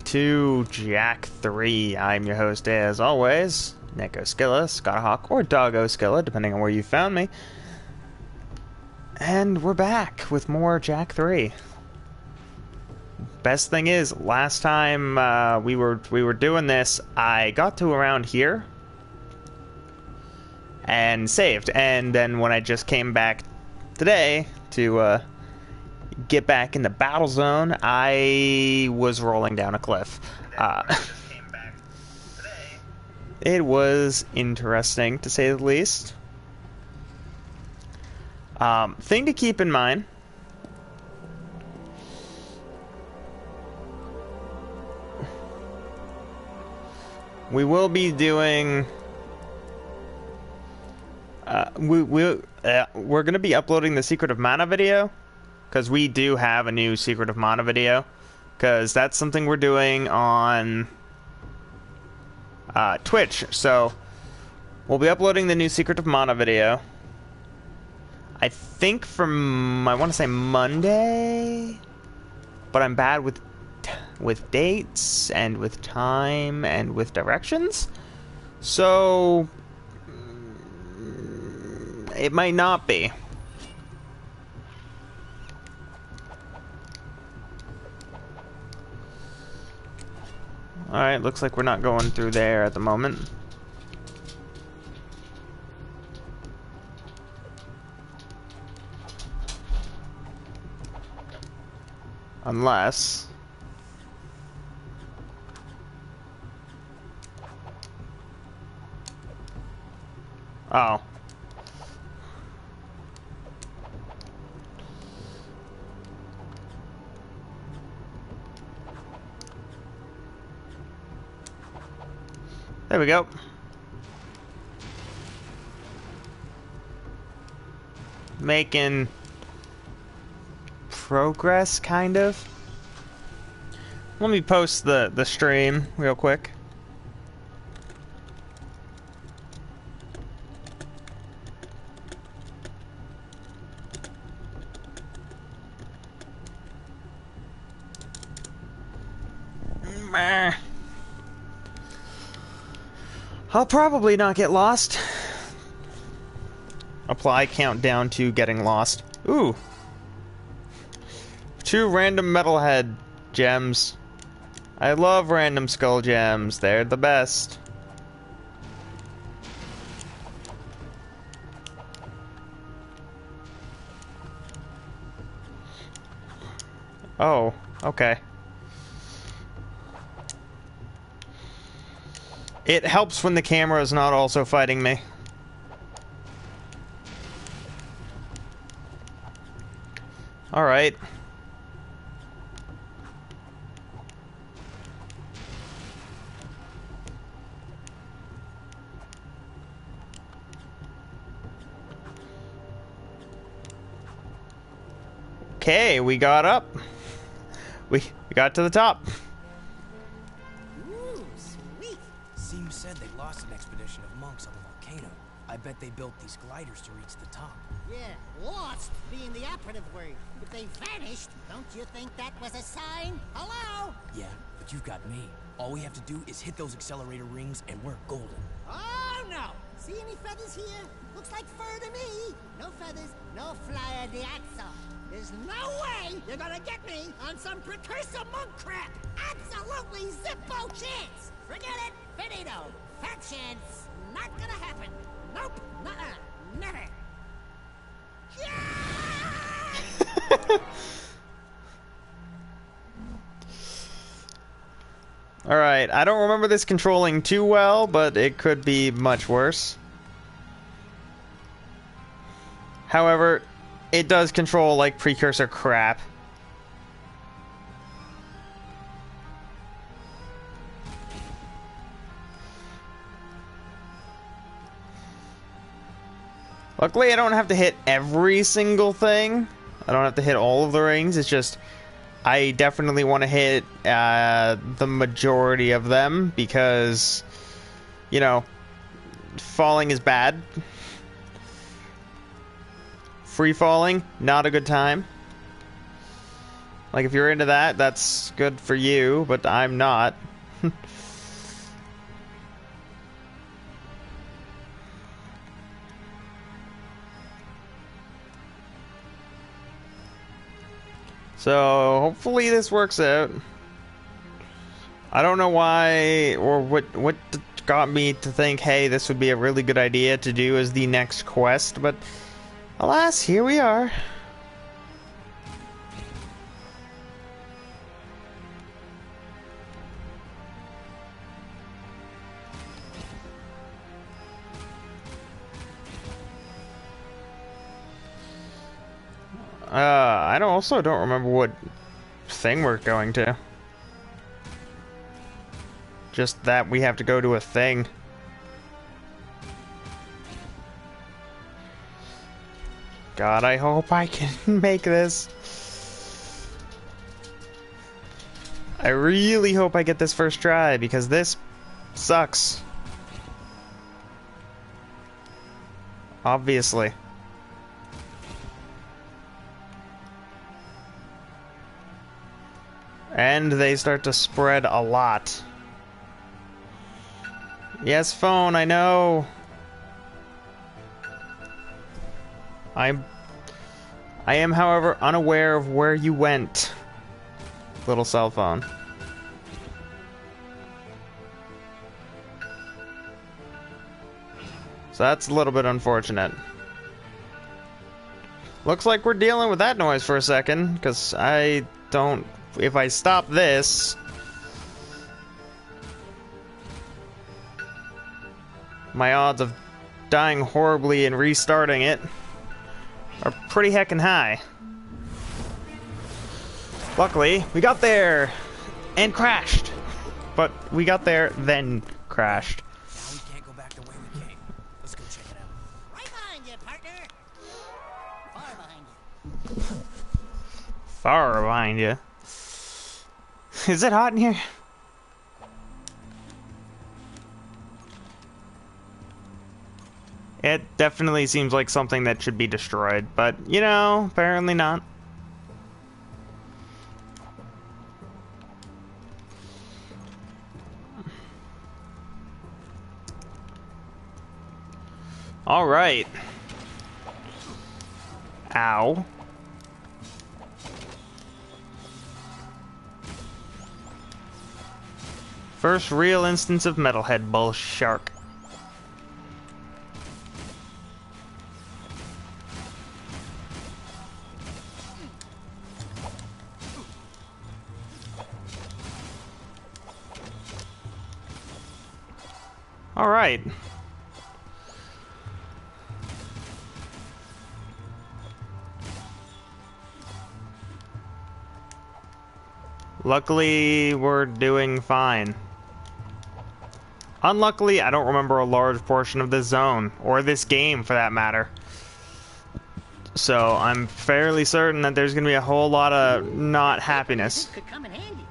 to Jack 3. I'm your host, as always, Nico Skilla, Scotahawk, or Doggo Skilla, depending on where you found me. And we're back with more Jack 3. Best thing is, last time we were doing this, I got to around here and saved, and then when I just came back today to get back in the battle zone, I was rolling down a cliff. It was interesting, to say the least. Thing to keep in mind, we will be doing we're going to be uploading the Secret of Mana video, because we do have a new Secret of Mana video, because that's something we're doing on Twitch. So we'll be uploading the new Secret of Mana video, I think from, I want to say Monday, but I'm bad with dates and with time and with directions, so it might not be. Alright, looks like we're not going through there at the moment. Unless... oh. There we go. Making progress, kind of. Let me post the stream real quick. I'll probably not get lost. Apply countdown to getting lost. Ooh. 2 random metalhead gems. I love random skull gems. They're the best. Oh, okay. It helps when the camera is not also fighting me. Alright. Okay, we got up. We got to the top. Seems said they lost an expedition of monks on the volcano. I bet they built these gliders to reach the top. Yeah, lost being the operative word. If they vanished, don't you think that was a sign? Hello? Yeah, but you've got me. All we have to do is hit those accelerator rings and we're golden. Oh no! See any feathers here? Looks like fur to me. No feathers, no flyer de axle. There's no way you're gonna get me on some precursor monk crap. Absolutely zippo chance. Forget it. Finito. Fat chance. Not gonna happen. Nope. Nuh-uh. Never. Alright, I don't remember this controlling too well, but it could be much worse. However, it does control like precursor crap. Luckily, I don't have to hit every single thing. I don't have to hit all of the rings. It's just, I definitely want to hit the majority of them because, you know, falling is bad. Free falling, not a good time. Like, if you're into that, that's good for you, but I'm not. So, hopefully this works out. I don't know why, or what got me to think, hey, this would be a really good idea to do as the next quest, but alas, here we are. I also don't remember what thing we're going to. Just that we have to go to a thing. God, I hope I can make this. I really hope I get this first try, because this sucks. Obviously. And they start to spread a lot. Yes, phone, I know. I am, however, unaware of where you went, little cell phone. So that's a little bit unfortunate. Looks like we're dealing with that noise for a second, because I don't... If I stop this... my odds of dying horribly and restarting it are pretty heckin' high. Luckily, we got there and crashed. But we got there, then crashed. Now we can't go back the way we came. Let's go check it out. Right behind you, partner. Far behind you. Far behind you. Is it hot in here? It definitely seems like something that should be destroyed, but, you know, apparently not. Alright. Ow. First real instance of metalhead bull shark. All right. Luckily, we're doing fine. Unluckily, I don't remember a large portion of this zone, or this game for that matter. So I'm fairly certain that there's going to be a whole lot of not happiness. This could come in handy.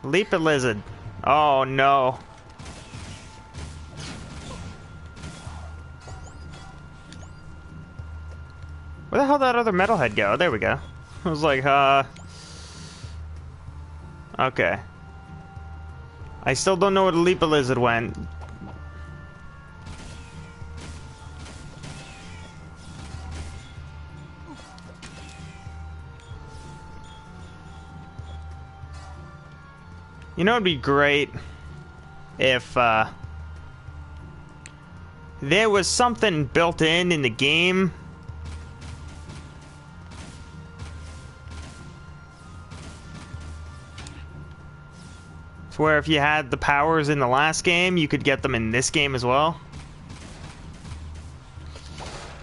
Leap a lizard. Oh no. Where the hell did that other metalhead go? There we go. I was like, okay. I still don't know where the leap a lizard went. You know, it'd be great if there was something built in the game to where if you had the powers in the last game, you could get them in this game as well.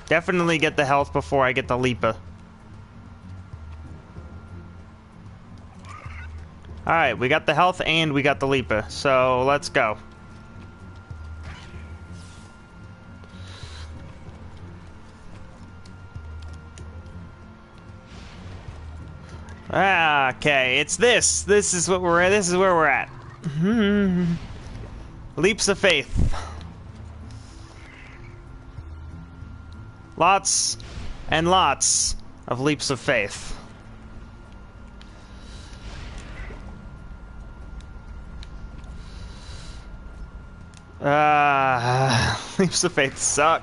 Definitely get the health before I get the Leaper. Alright, we got the health and we got the Leaper, so let's go. Okay, it's this. This is what we're at. This is where we're at. Leaps of faith. Lots And lots of leaps of faith. Leaps of faith suck.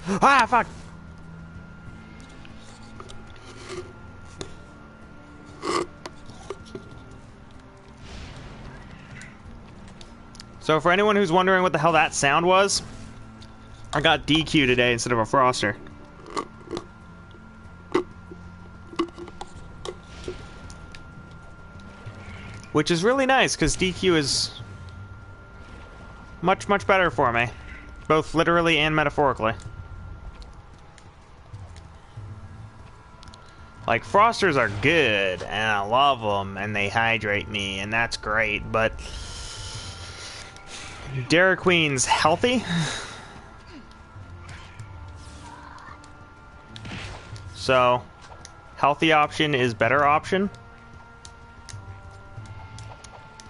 Ah, fuck! So for anyone who's wondering what the hell that sound was, I got DQ today instead of a Froster. Which is really nice, because DQ is much, much better for me. Both literally and metaphorically. Like, Frosters are good, and I love them, and they hydrate me, and that's great, but Dairy Queen's healthy. So, healthy option is better option.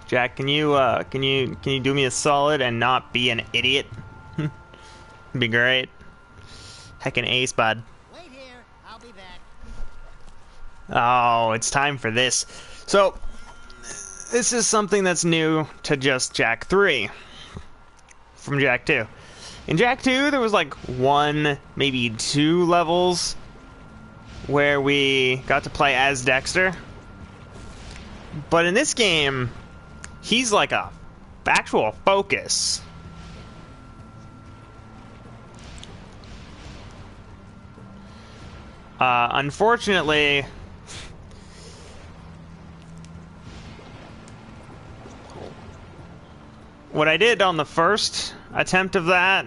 Jack, can you do me a solid and not be an idiot? Be great. Heckin' ace, bud. Wait here. I'll be back. Oh, it's time for this. So, this is something that's new to just Jack 3 from Jack 2. In Jack 2, there was like 1, maybe 2 levels where we got to play as Dexter. But in this game, he's like a actual focus. Unfortunately, what I did on the first attempt of that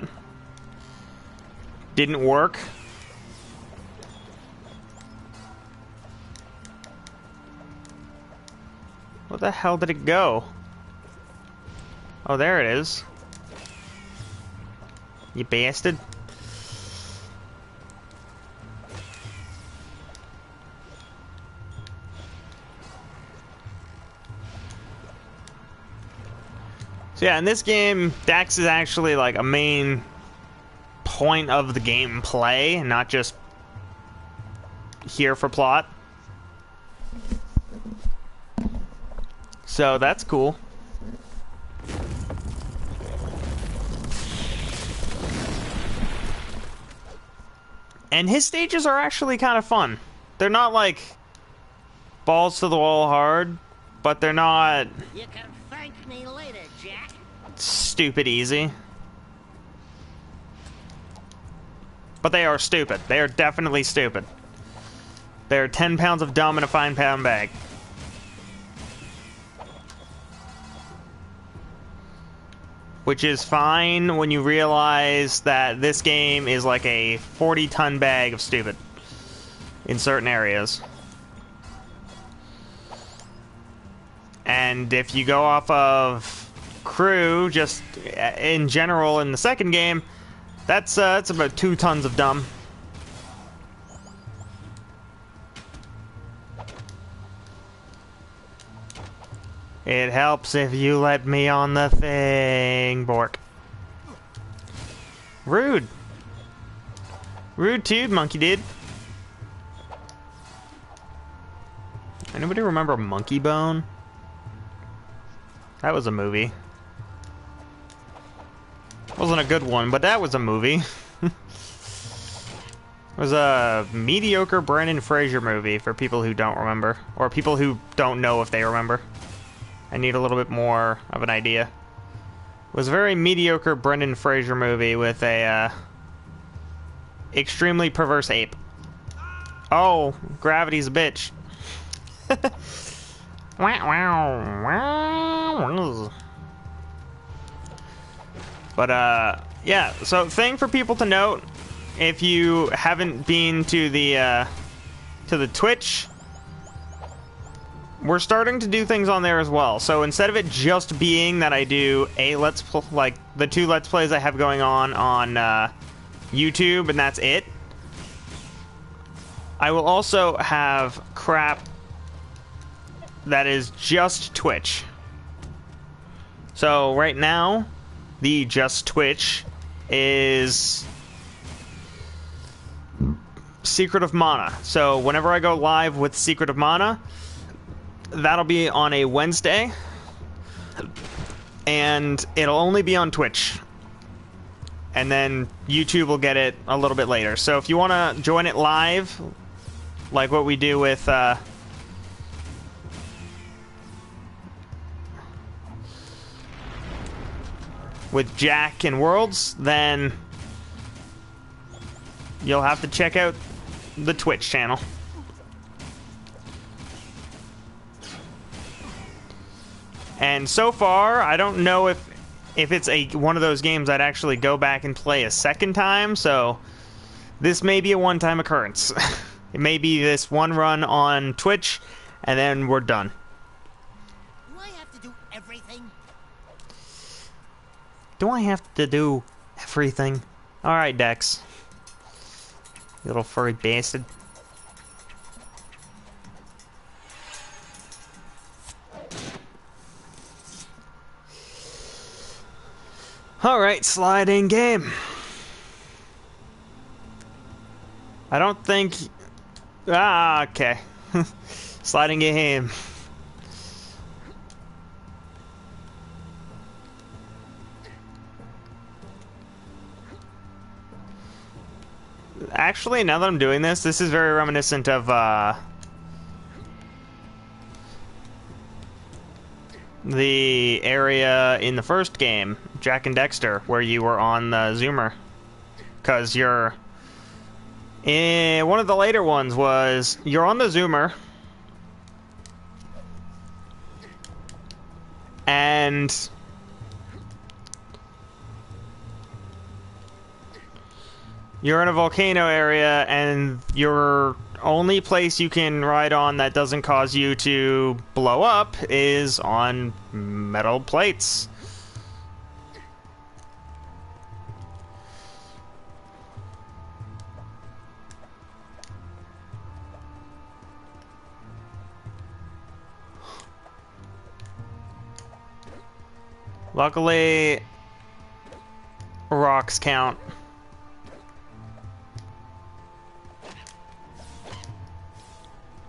didn't work. Where the hell did it go? Oh, there it is. You bastard. So yeah, in this game, Dax is actually like a main point of the gameplay, not just here for plot. So that's cool. And his stages are actually kind of fun. They're not like balls to the wall hard, but they're not You can thank me later, Jack. stupid easy. But they are stupid. They are definitely stupid. They're 10 pounds of dumb in a 5-pound bag. Which is fine when you realize that this game is like a 40-ton bag of stupid in certain areas. And if you go off of crew, just in general in the second game, that's about 2 tons of dumb. It helps if you let me on the thing, Bork. Rude. Rude too, monkey dude. Anybody remember Monkey Bone? That was a movie. Wasn't a good one, but that was a movie. It was a mediocre Brendan Fraser movie for people who don't remember. Or people who don't know if they remember. I need a little bit more of an idea. It was a very mediocre Brendan Fraser movie with a extremely perverse ape. Oh, gravity's a bitch. But yeah, so thing for people to note, if you haven't been to the Twitch, we're starting to do things on there as well. So instead of it just being that I do a like the 2 Let's Plays I have going on YouTube and that's it, I will also have crap that is just Twitch. So right now, the Just Twitch is Secret of Mana. So whenever I go live with Secret of Mana, that'll be on a Wednesday, and it'll only be on Twitch. And then YouTube will get it a little bit later. So if you want to join it live, like what we do with Jack and Worlds, then you'll have to check out the Twitch channel. And so far, I don't know if it's one of those games I'd actually go back and play a second time, so this may be a one-time occurrence. It may be this one run on Twitch, and then we're done. Do I have to do everything? Do I have to do everything? Alright, Dex. You little furry bastard. Alright, sliding game. I don't think... Ah, okay. Sliding game. Actually, now that I'm doing this is very reminiscent of, the area in the first game, Jack and Dexter, where you were on the Zoomer. Because you're... one of the later ones was, you're on the Zoomer, and you're in a volcano area, and your only place you can ride on that doesn't cause you to blow up is on metal plates. Luckily, rocks count.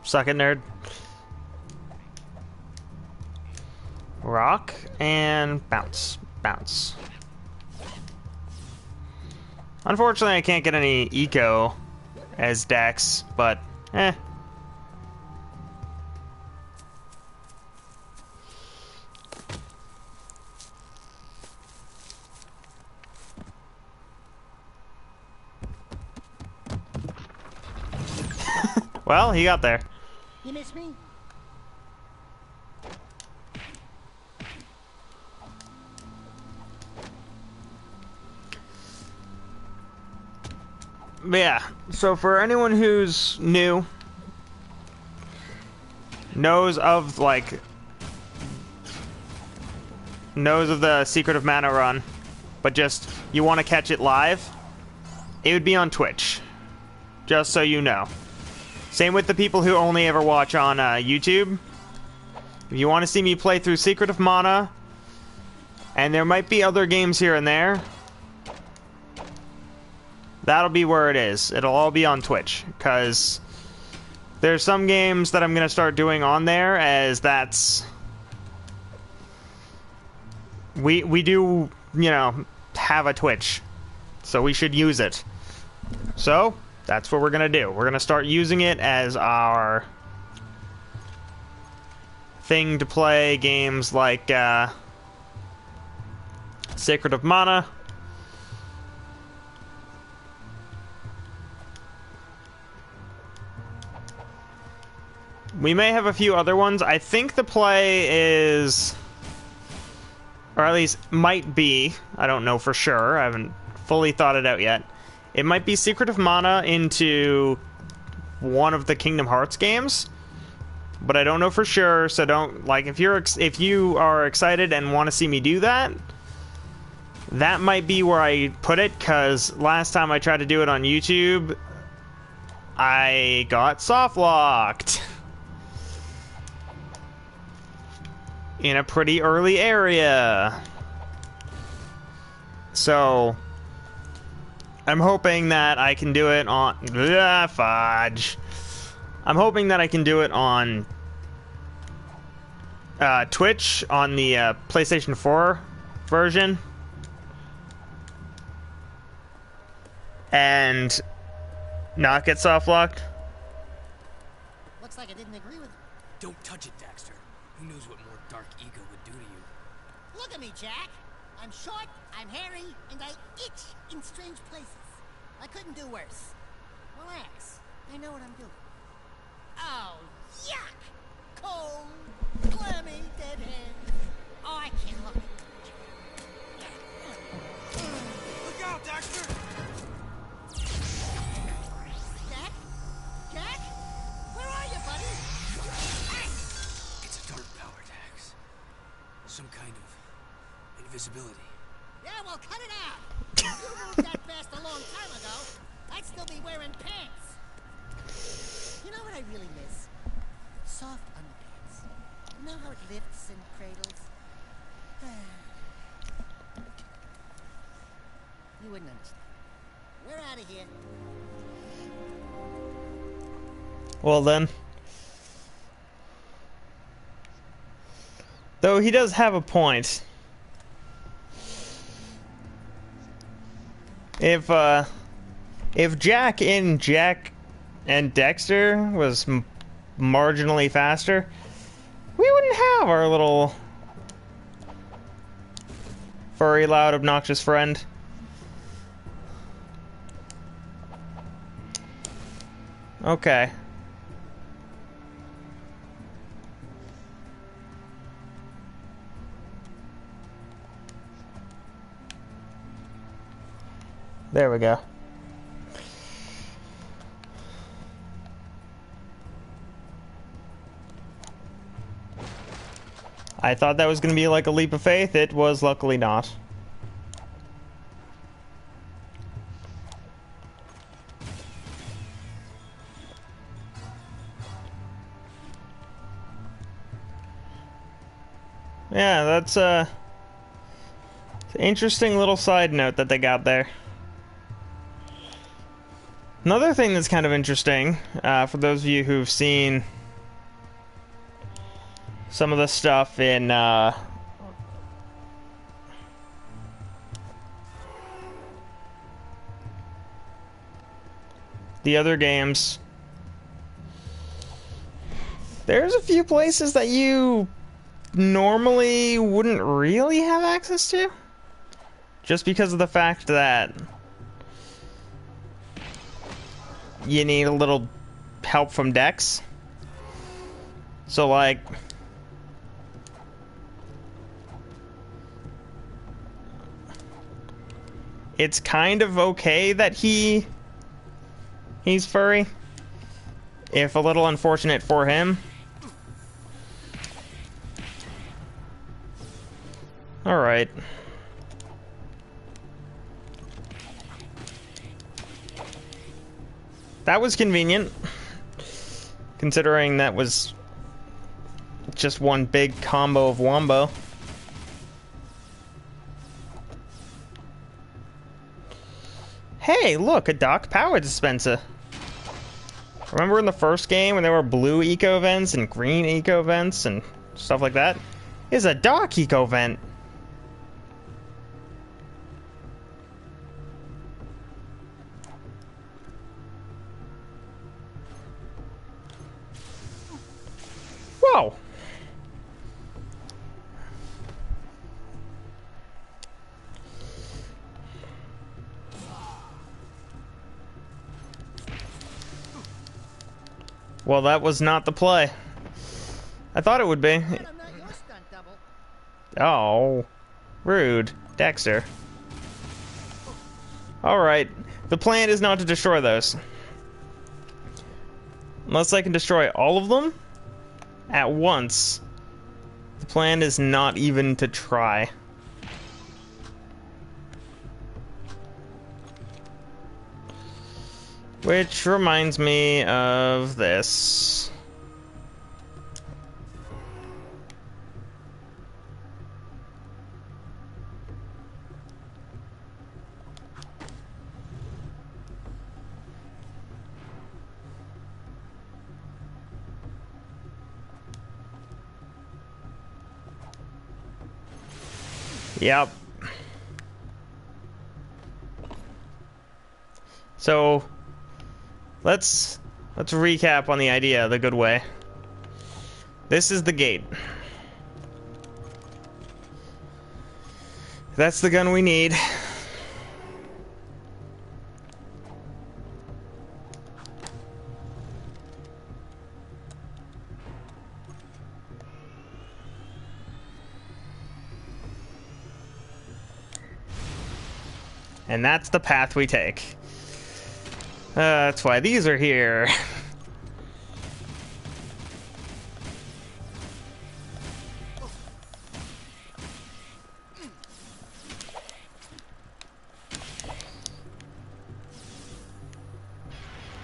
Suck it, nerd. Rock and bounce. Bounce. Unfortunately, I can't get any eco as Dex, but eh. Well, he got there. You miss me? Yeah, so for anyone who's new, knows of the Secret of Mana run, but just you want to catch it live, it would be on Twitch, just so you know. Same with the people who only ever watch on YouTube. If you want to see me play through Secret of Mana, and there might be other games here and there, that'll be where it is. It'll all be on Twitch, because there's some games that I'm going to start doing on there, as that's... We do, you know, have a Twitch, so we should use it. So, that's what we're going to do. We're going to start using it as our thing to play games like Secret of Mana. We may have a few other ones. I think the play is, or at least might be, I don't know for sure, I haven't fully thought it out yet. It might be Secret of Mana into one of the Kingdom Hearts games, but I don't know for sure, so don't, like, if you are excited and want to see me do that, that might be where I put it, because last time I tried to do it on YouTube, I got soft locked in a pretty early area. So I'm hoping that I can do it on fudge. I'm hoping that I can do it on Twitch on the PlayStation 4 version, and not get soft locked. Looks like I didn't agree with... Don't touch it, Dexter. Who knows what more dark ego would do to you? Look at me, Jack. I'm short, I'm hairy, and I itch in strange places. I couldn't do worse. Relax. I know what I'm doing. Oh, yuck! Cold, clammy, dead hands. Oh, I can't look. Look out, Dexter! Jack? Jack? Where are you, buddy? Hey! It's a dark power, Dax. Some kind of invisibility. Yeah, well, cut it out. If you moved that fast a long time ago, I'd still be wearing pants. You know what I really miss? Soft underpants. You know how it lifts and cradles? You wouldn't understand. We're out of here. Well then. Though he does have a point. If Jack and Dexter was marginally faster, we wouldn't have our little furry, loud, obnoxious friend. Okay. There we go. I thought that was going to be like a leap of faith. It was luckily not. Yeah, that's an interesting little side note that they got there. Another thing that's kind of interesting, for those of you who've seen some of the stuff in the other games, there's a few places that you normally wouldn't really have access to, just because of the fact that you need a little help from Dex. So like, it's kind of okay that he's furry, if a little unfortunate for him. Alright. That was convenient, considering that was just one big combo of wombo. Hey, look, a dock power dispenser. Remember in the first game when there were blue eco vents and green eco vents and stuff like that? It's a dock eco vent. Whoa! Well, that was not the play. I thought it would be. I'm not your stunt double. Oh, rude. Dexter. Alright, the plan is not to destroy those. Unless I can destroy all of them at once, the plan is not even to try. Which reminds me of this. Yep. So, let's recap on the idea the good way. This is the gate. That's the gun we need. And that's the path we take. That's why these are here.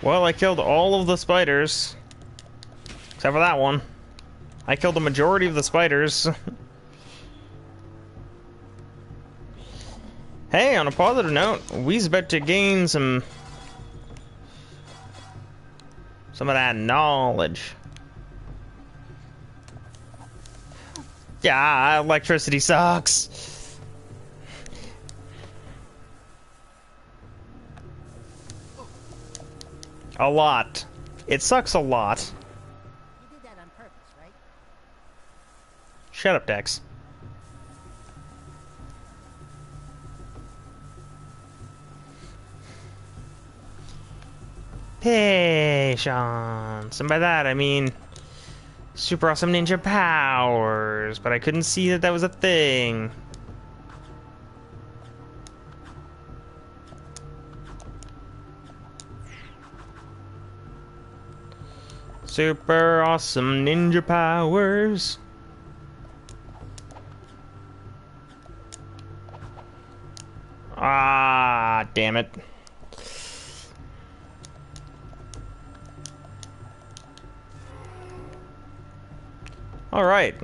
Well, I killed all of the spiders. Except for that one. I killed the majority of the spiders. Hey, on a positive note, we's about to gain some of that knowledge. Yeah, electricity sucks. A lot. It sucks a lot. You did that on purpose, right? Shut up, Dex. Patience. And by that, I mean super awesome ninja powers, but I couldn't see that that was a thing. Super awesome ninja powers. Ah, damn it. All right.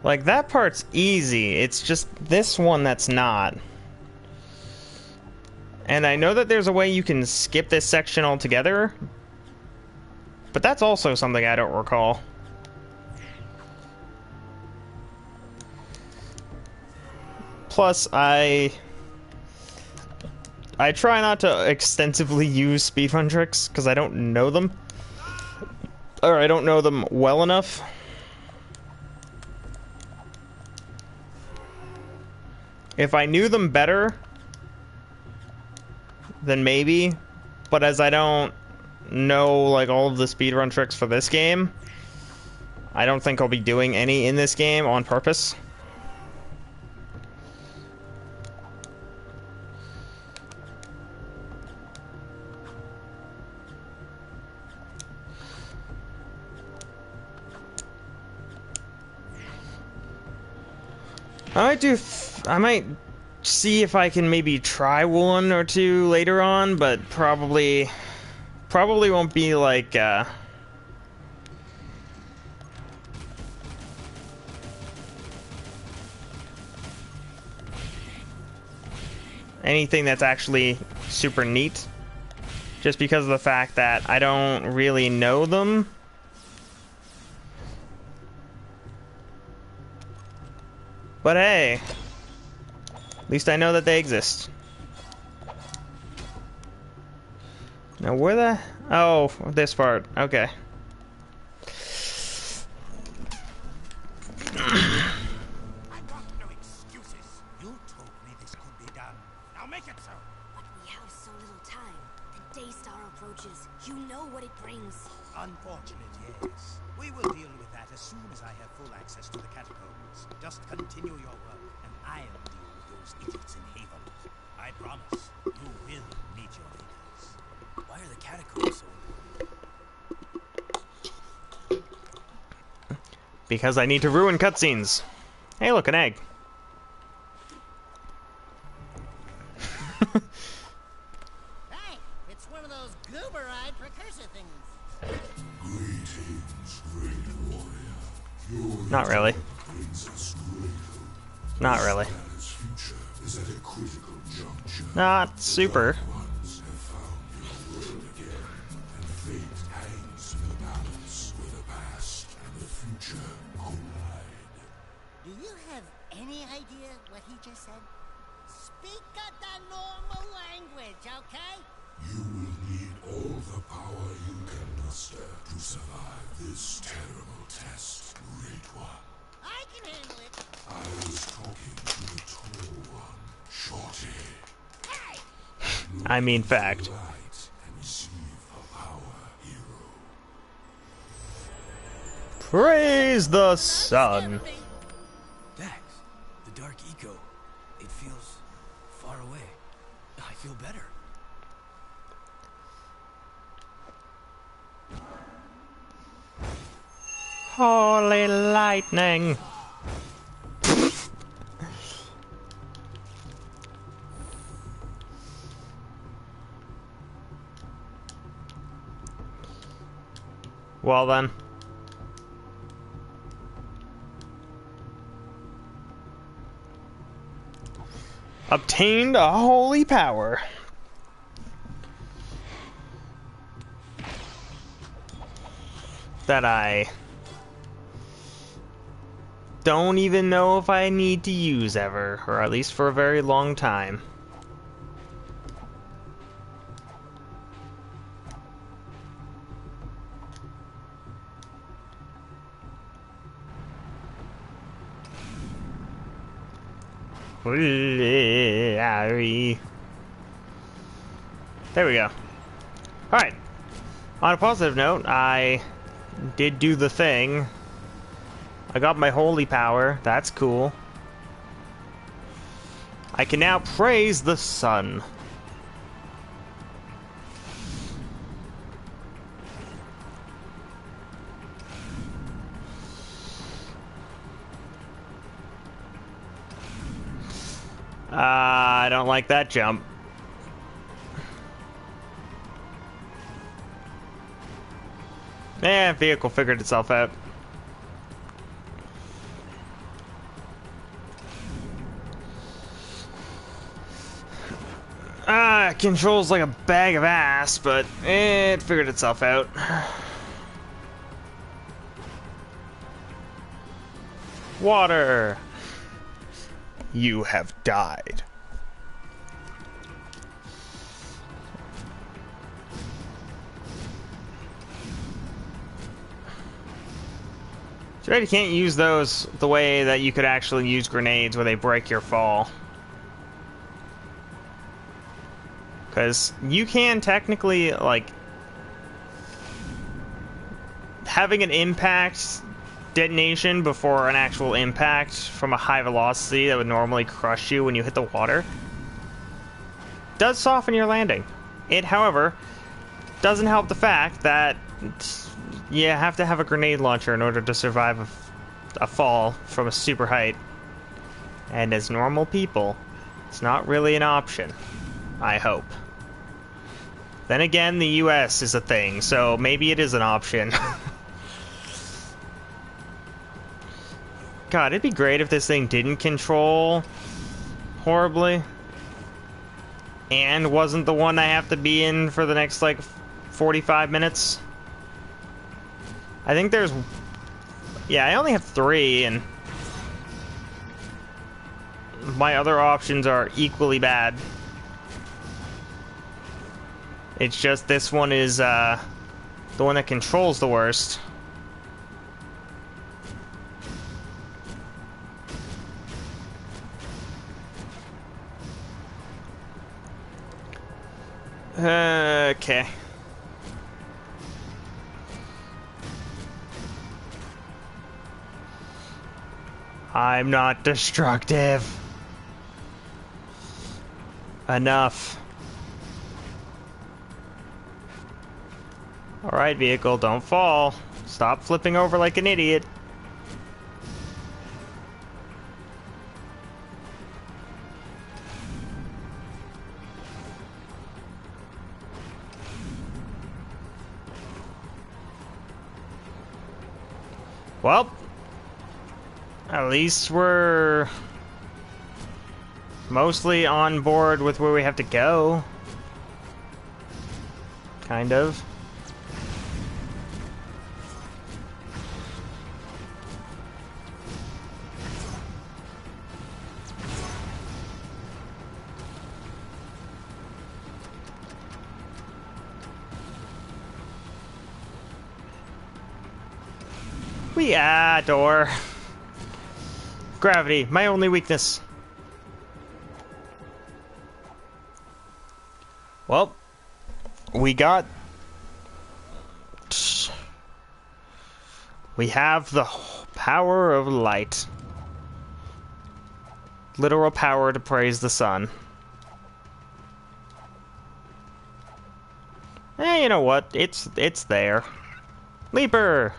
Like, that part's easy. It's just this one that's not. And I know that there's a way you can skip this section altogether, but that's also something I don't recall. Plus, I try not to extensively use speedrun tricks because I don't know them. Or I don't know them well enough. If I knew them better, then maybe. But as I don't know like all of the speedrun tricks for this game, I don't think I'll be doing any in this game on purpose. I might see if I can maybe try one or two later on, but probably won't be like anything that's actually super neat, just because of the fact that I don't really know them. But hey, at least I know that they exist. Now where the... Oh, this part. Okay. I got no excuses. You told me this could be done. Now make it so. But we have so little time. The Daystar approaches. You know what it brings. Unfortunate, yes. We will deal with that as soon as I have full access to the catacombs. Just continue your work, and I'll deal with those idiots in Haven. I promise, you will meet your leaders. Why are the catacombs so important? Because I need to ruin cutscenes. Hey, look, an egg. Hey, it's one of those goober-eyed precursor things. Greetings, great warrior. Your Not really. brings us great hope. Not really. Planet's future is at a critical juncture. Not super. Ones have found your world again, and collide. Do you have any idea what he just said? Speak the normal language, okay? You will need all the power you can muster to survive this terrible test, Great One. I can handle it. I was talking to the tall one, Shorty. Hey! I mean, fact. Light and receive the power, hero. Praise the sun. Dax, the dark eco. It feels far away. I feel better. Holy lightning. Well then. Obtained a holy power. That I don't even know if I need to use ever, or at least for a very long time. There we go. Alright. On a positive note, I did do the thing. I got my holy power. That's cool. I can now praise the sun. I don't like that jump. Vehicle figured itself out. Controls like a bag of ass, but it figured itself out. Water! You have died. Too bad you can't use those the way that you could actually use grenades where they break your fall. Because you can technically, like, having an impact detonation before an actual impact from a high velocity that would normally crush you when you hit the water does soften your landing. It, however, doesn't help the fact that you have to have a grenade launcher in order to survive a fall from a super height. And as normal people, it's not really an option. I hope. Then again, the US is a thing, so maybe it is an option. God, it'd be great if this thing didn't control horribly. And wasn't the one I have to be in for the next, like, 45 minutes. I think there's... Yeah, I only have 3, and... my other options are equally bad. It's just this one is, the one that controls the worst. Okay. I'm not destructive. Enough. Alright, vehicle, don't fall. Stop flipping over like an idiot. Well, at least we're mostly on board with where we have to go. Kind of. Door. Gravity, my only weakness. Well, we have the power of light. Literal power to praise the sun. You know what? It's there. Leaper!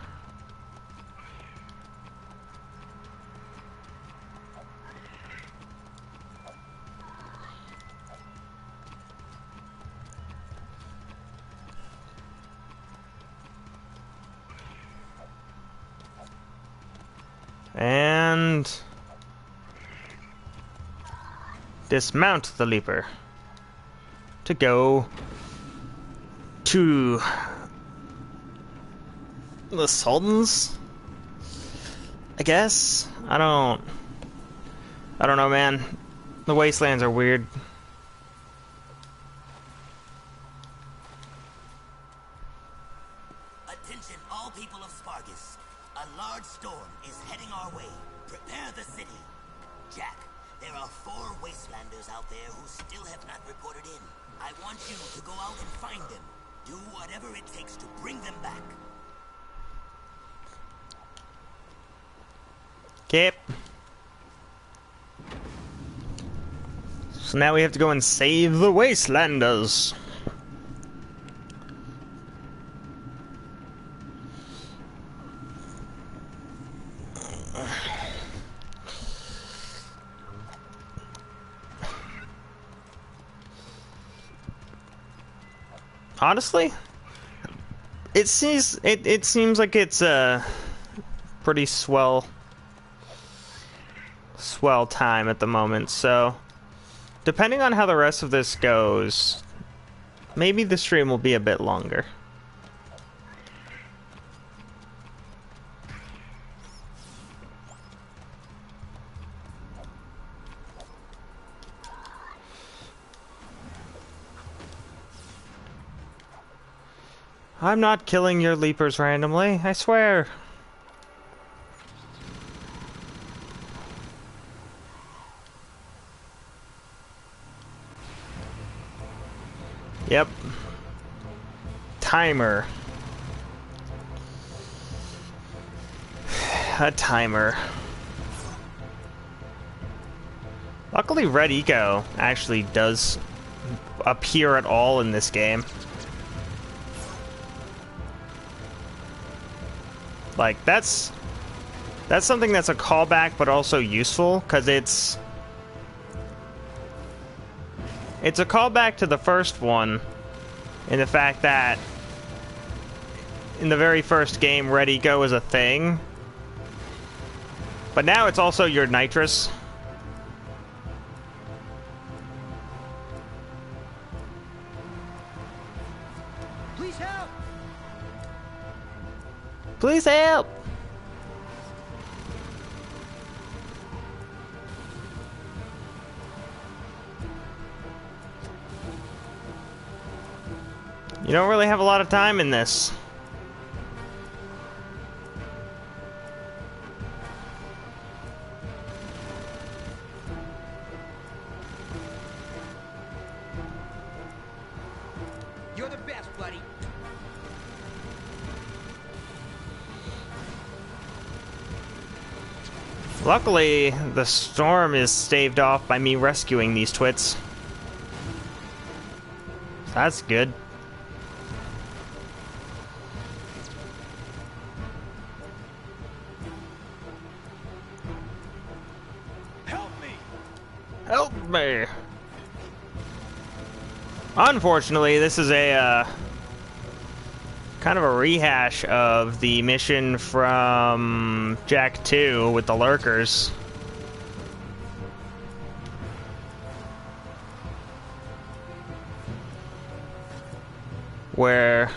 And dismount the Leaper to go to the Sultans, I guess. I don't know, man. The wastelands are weird. Attention, all people of Spargus. A large storm is heading our way. Prepare the city. Jack, there are 4 wastelanders out there who still have not reported in. I want you to go out and find them. Do whatever it takes to bring them back. Okay. So now we have to go and save the wastelanders. Honestly, it seems like it's a pretty swell time at the moment. So, depending on how the rest of this goes, maybe the stream will be a bit longer. I'm not killing your Leapers randomly, I swear. Yep. Timer. A timer. Luckily, Red Eco actually does appear at all in this game. Like, that's something that's a callback, but also useful, because it's a callback to the first one, in the fact that in the very first game, Red Eco was a thing, but now it's also your nitrous. Please help! Please help! You don't really have a lot of time in this. You're the best, buddy. Luckily, the storm is staved off by me rescuing these twits. That's good. Help me! Help me! Unfortunately, this is a kind of a rehash of the mission from Jack 2 with the lurkers. Where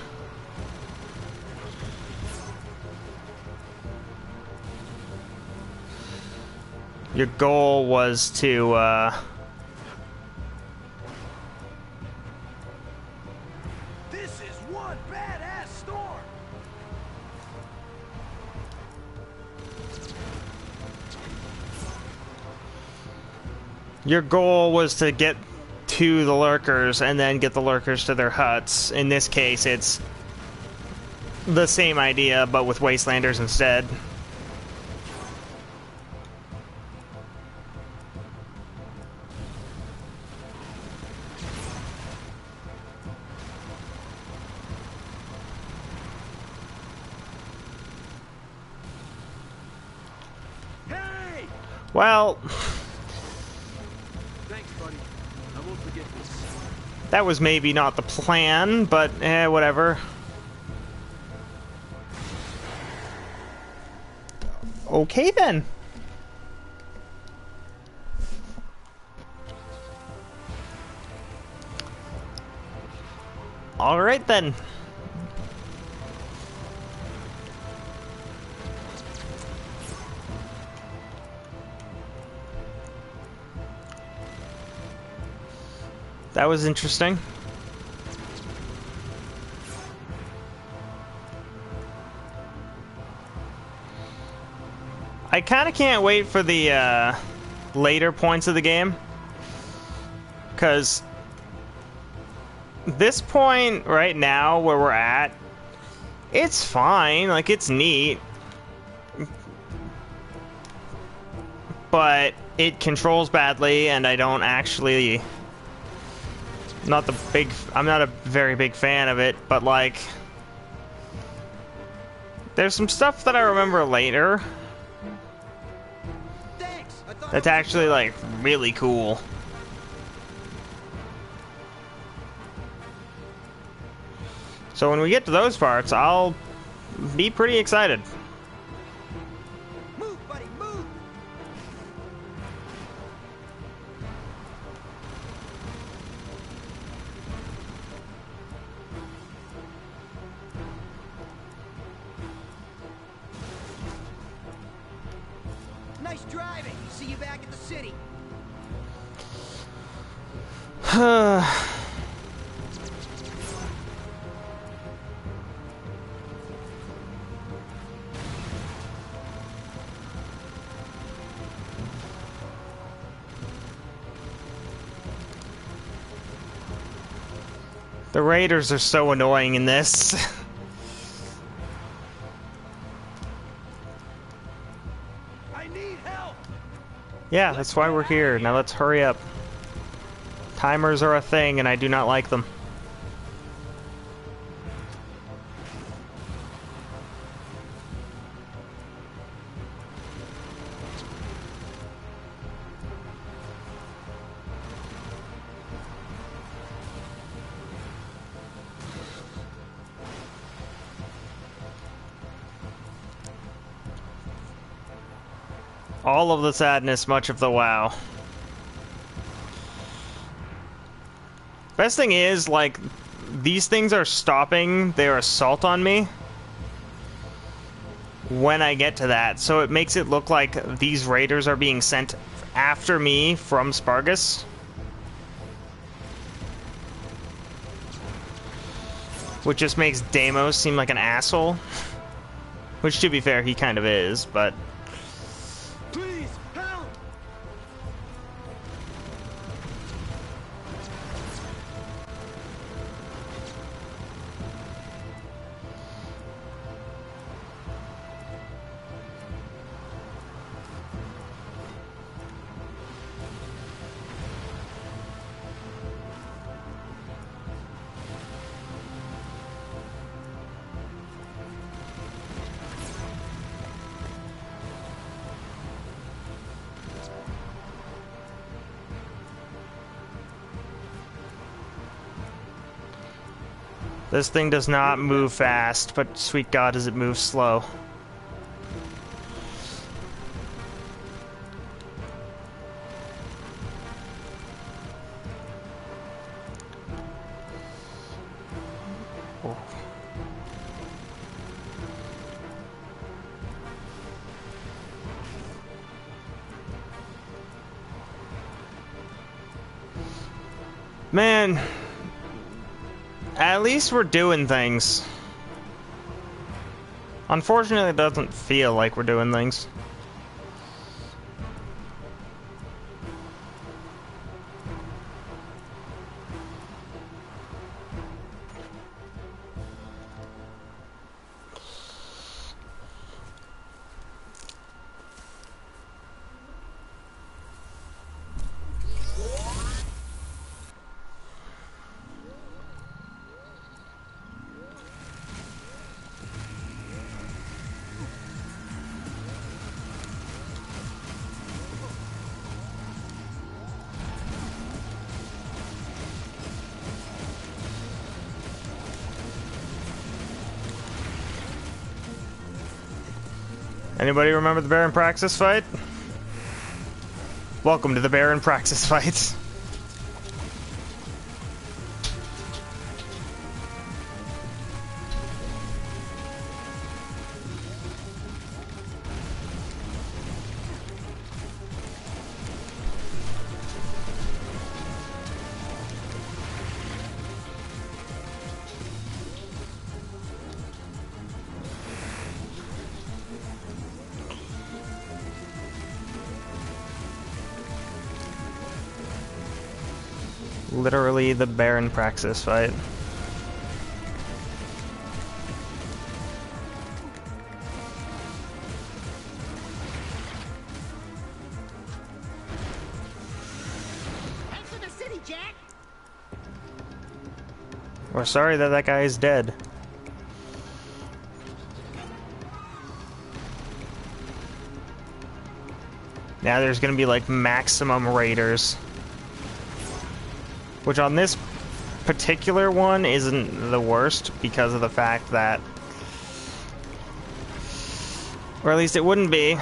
your goal was to This is one badass storm! Your goal was to get to the lurkers and then get the lurkers to their huts. In this case, it's the same idea, but with wastelanders instead. Hey! Well, Thanks, buddy. I won't forget this. that was maybe not the plan, but whatever. Okay then. All right then. That was interesting. I kind of can't wait for the later points of the game, because this point right now where we're at, it's fine, like it's neat, but it controls badly, and I don't actually, I'm not a very big fan of it, but like there's some stuff that I remember later that's actually like really cool. So when we get to those parts, I'll be pretty excited. Move, buddy, move! Nice driving. See you back at the city. The raiders are so annoying in this. I need help. Yeah, that's why we're here. Now let's hurry up. Timers are a thing, and I do not like them. All of the sadness, much of the wow. Best thing is, like, these things are stopping their assault on me when I get to that, so it makes it look like these raiders are being sent after me from Spargus. Which just makes Deimos seem like an asshole. Which, to be fair, he kind of is, but... Please, help! This thing does not move fast, but sweet God, does it move slow. Oh. Man. At least we're doing things. Unfortunately, it doesn't feel like we're doing things. Anybody remember the Baron Praxis fight? Welcome to the Baron Praxis fight. Literally the Baron Praxis fight. Head for the city, Jack. We're sorry that that guy is dead. Now there's gonna be like maximum raiders. Which on this particular one isn't the worst because of the fact that, or at least it wouldn't be.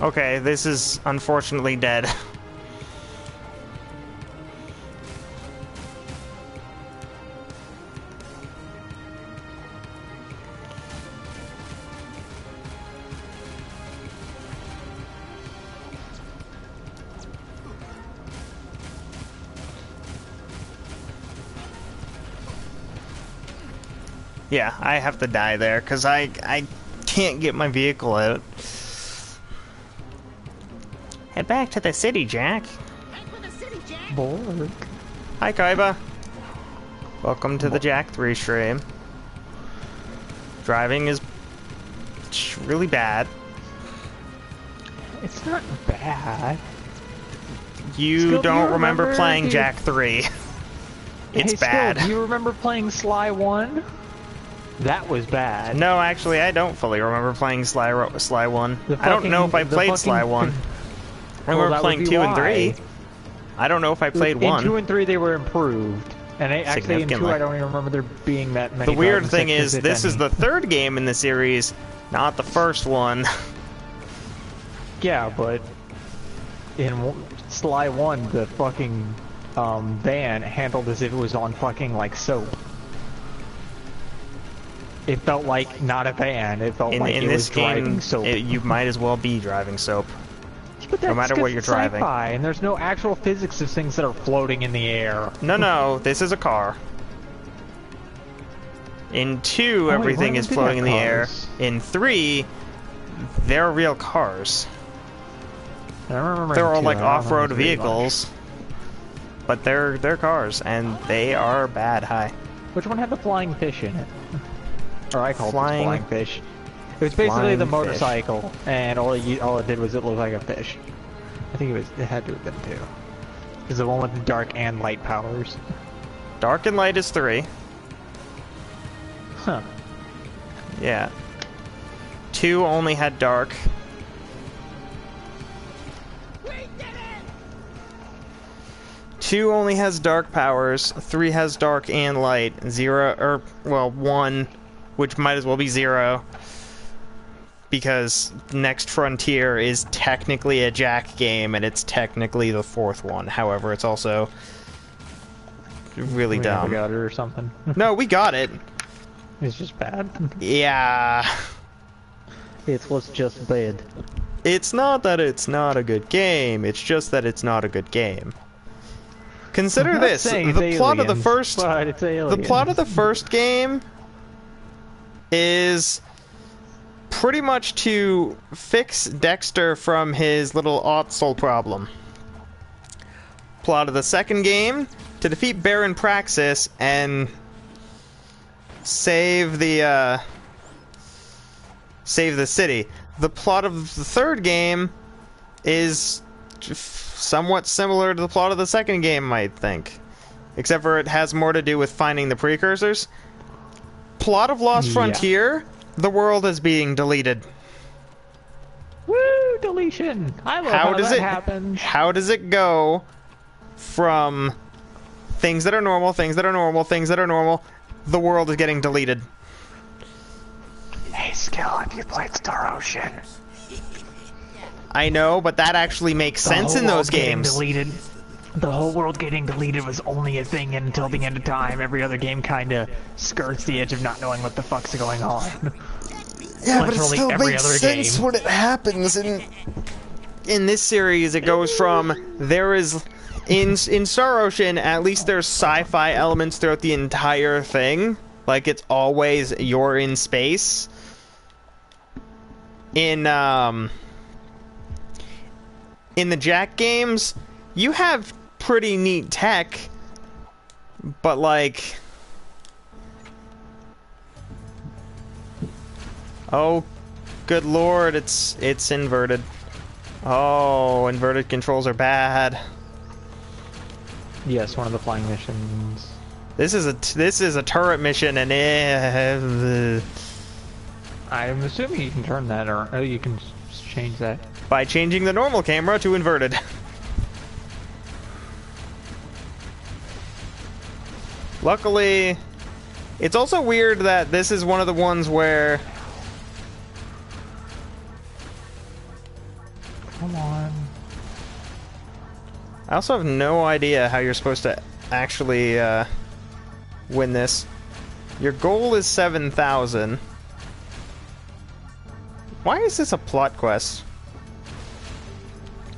Okay, this is unfortunately dead. Yeah, I have to die there because I can't get my vehicle out. Head back to the city, Jack. Head for the city, Jack. Bored. Hi, Kaiba. Welcome to the Jack 3 stream. Driving is really bad. It's not bad. You Skill, do don't you remember playing dude? Jack 3. It's Hey, bad. Skill, do you remember playing Sly 1? That was bad. No, actually, I don't fully remember playing Sly 1. The I don't know if I fucking- the played fucking- Sly 1. I Well, remember that playing would be 2 and why. 3. I don't know if I played In 1. 2 and 3 they were improved. And they, actually in 2 Significantly. I don't even remember there being that many. The weird bugs, thing except is, if this is any. the third game in the series, not the first one. Yeah, but in Sly 1 the fucking van handled as if it was on fucking like soap. It felt like not a van. It felt like In it this was driving game, soap. you might as well be driving soap. But no that's matter 'cause what you're it's driving. sci-fi, and there's no actual physics of things that are floating in the air. No, this is a car. In 2, wait, everything why is don't they floating in have the air. cars? In 3, they're real cars. I remember They're in all 2, like I don't remember off-road very much. vehicles. But they're cars, and they are bad high. Which one had the flying fish in it? Or I called it Flying- flying fish. It was basically the flying fish. motorcycle, and all it did was it looked like a fish. I think it had to have been 2. It's the one with the dark and light powers. Dark and Light is 3. Huh. Yeah. 2 only had dark. We did it! 2 only has dark powers. 3 has dark and light. 1, which might as well be 0. Because Next Frontier is technically a Jack game, and it's technically the 4th one. However, it's also really We never dumb. got it or something. No, we got it. It's just bad. Yeah. It was just bad. It's not that it's not a good game, it's just that it's not a good game. Consider I'm not this, saying the it's plot of the aliens, first but it's the aliens. plot of the first game is pretty much to fix Dexter from his little Ottsel problem. Plot of the second game, to defeat Baron Praxis and save the city. The plot of the third game is somewhat similar to the plot of the second game, I think. Except for it has more to do with finding the precursors. plot of Lost Yeah. Frontier, the world is being deleted. Woo! Deletion. I love how does that it happens. How does it go from things that are normal, things that are normal, things that are normal? The world is getting deleted. Hey, Skill, have you played Star Ocean? I know, but that actually makes sense in those games. Deleted. The whole world getting deleted was only a thing until the end of time. Every other game kind of skirts the edge of not knowing what the fuck's going on. Yeah, but it Literally still every makes other sense game. when it happens. In this series, it goes from there is in Star Ocean. At least there's sci-fi elements throughout the entire thing. Like it's always you're in space. In the Jack games, you have pretty neat tech, but like, oh, good lord, it's inverted. Oh, inverted controls are bad. Yes, one of the flying missions. This is a turret mission, and I'm assuming you can turn that, or oh, you can change that. by changing the normal camera to inverted. Luckily, it's also weird that this is one of the ones where... Come on. I also have no idea how you're supposed to actually win this. Your goal is 7,000. Why is this a plot quest?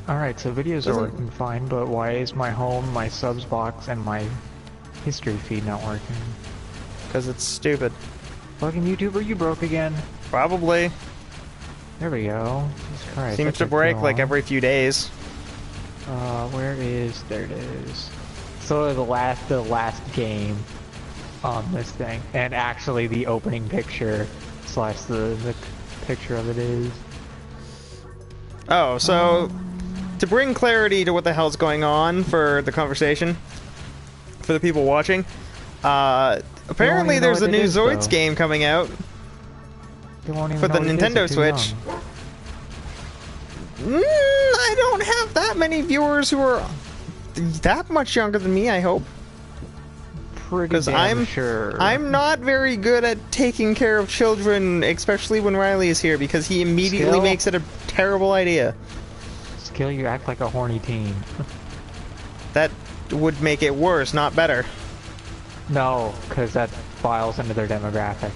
Alright, so videos are working fine, but why is my home, my subs box, and my history feed not working? Because it's stupid. Fucking YouTuber, you broke again. Probably. There we go. Jesus Christ. Seems to break like every few days. Where is... There it is. So the last game on this thing, and actually the opening picture slash the picture of it is... Oh, so to bring clarity to what the hell's going on for the conversation, for the people watching, apparently there's a new Zoids game coming out for the Nintendo Switch. I don't have that many viewers who are that much younger than me, I hope. Because I'm not very good at taking care of children, especially when Riley is here, because he immediately makes it a terrible idea. Skill, you act like a horny teen. That would make it worse, not better. No, because that files into their demographic.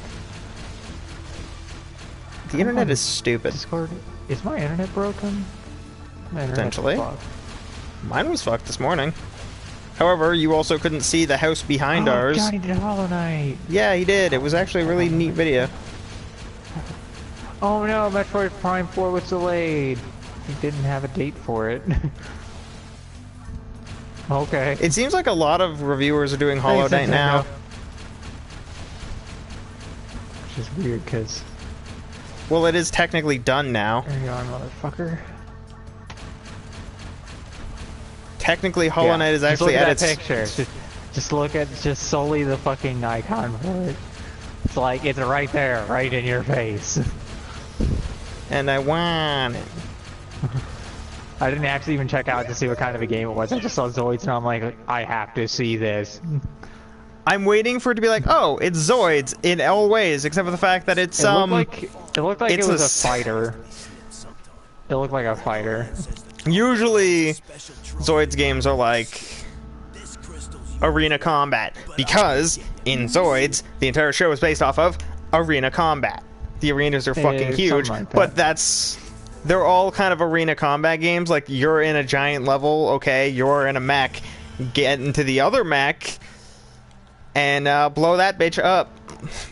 The internet is stupid. Discord, is my internet broken? My internet's Potentially. fucked. Mine was fucked this morning. However, you also couldn't see the house behind ours. God, he did Hollow Knight. Yeah, he did. It was actually a really neat video. Oh no, Metroid Prime 4 was delayed. He didn't have a date for it. Okay. It seems like a lot of reviewers are doing Hollow Knight now. Which is weird, because... Well, it is technically done now. There you are, motherfucker. Technically, Hollow Knight is actually at its... picture. Just look at just solely the fucking icon for it. It's like, it's right there, right in your face. And I want it. I didn't actually even check out to see what kind of a game it was. I just saw Zoids and I'm like, I have to see this. I'm waiting for it to be like, oh, it's Zoids in all ways, except for the fact that it's, it looked like it was a fighter. It looked like a fighter. Usually, Zoids games are like arena combat, because in Zoids, the entire show is based off of arena combat. The arenas are fucking huge, like that. but they're all kind of arena combat games. Like, you're in a giant level, okay, you're in a mech, get into the other mech, and blow that bitch up.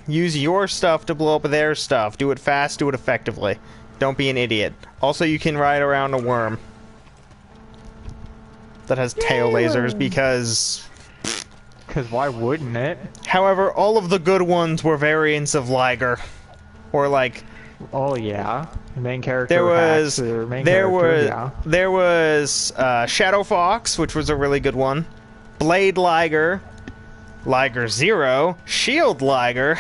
Use your stuff to blow up their stuff. Do it fast, do it effectively. Don't be an idiot. Also, you can ride around a worm that has tail lasers, because... Because why wouldn't it? However, all of the good ones were variants of Liger. Or like... Oh yeah. The main character there was Shadow Fox, which was a really good one. Blade Liger. Liger Zero. Shield Liger.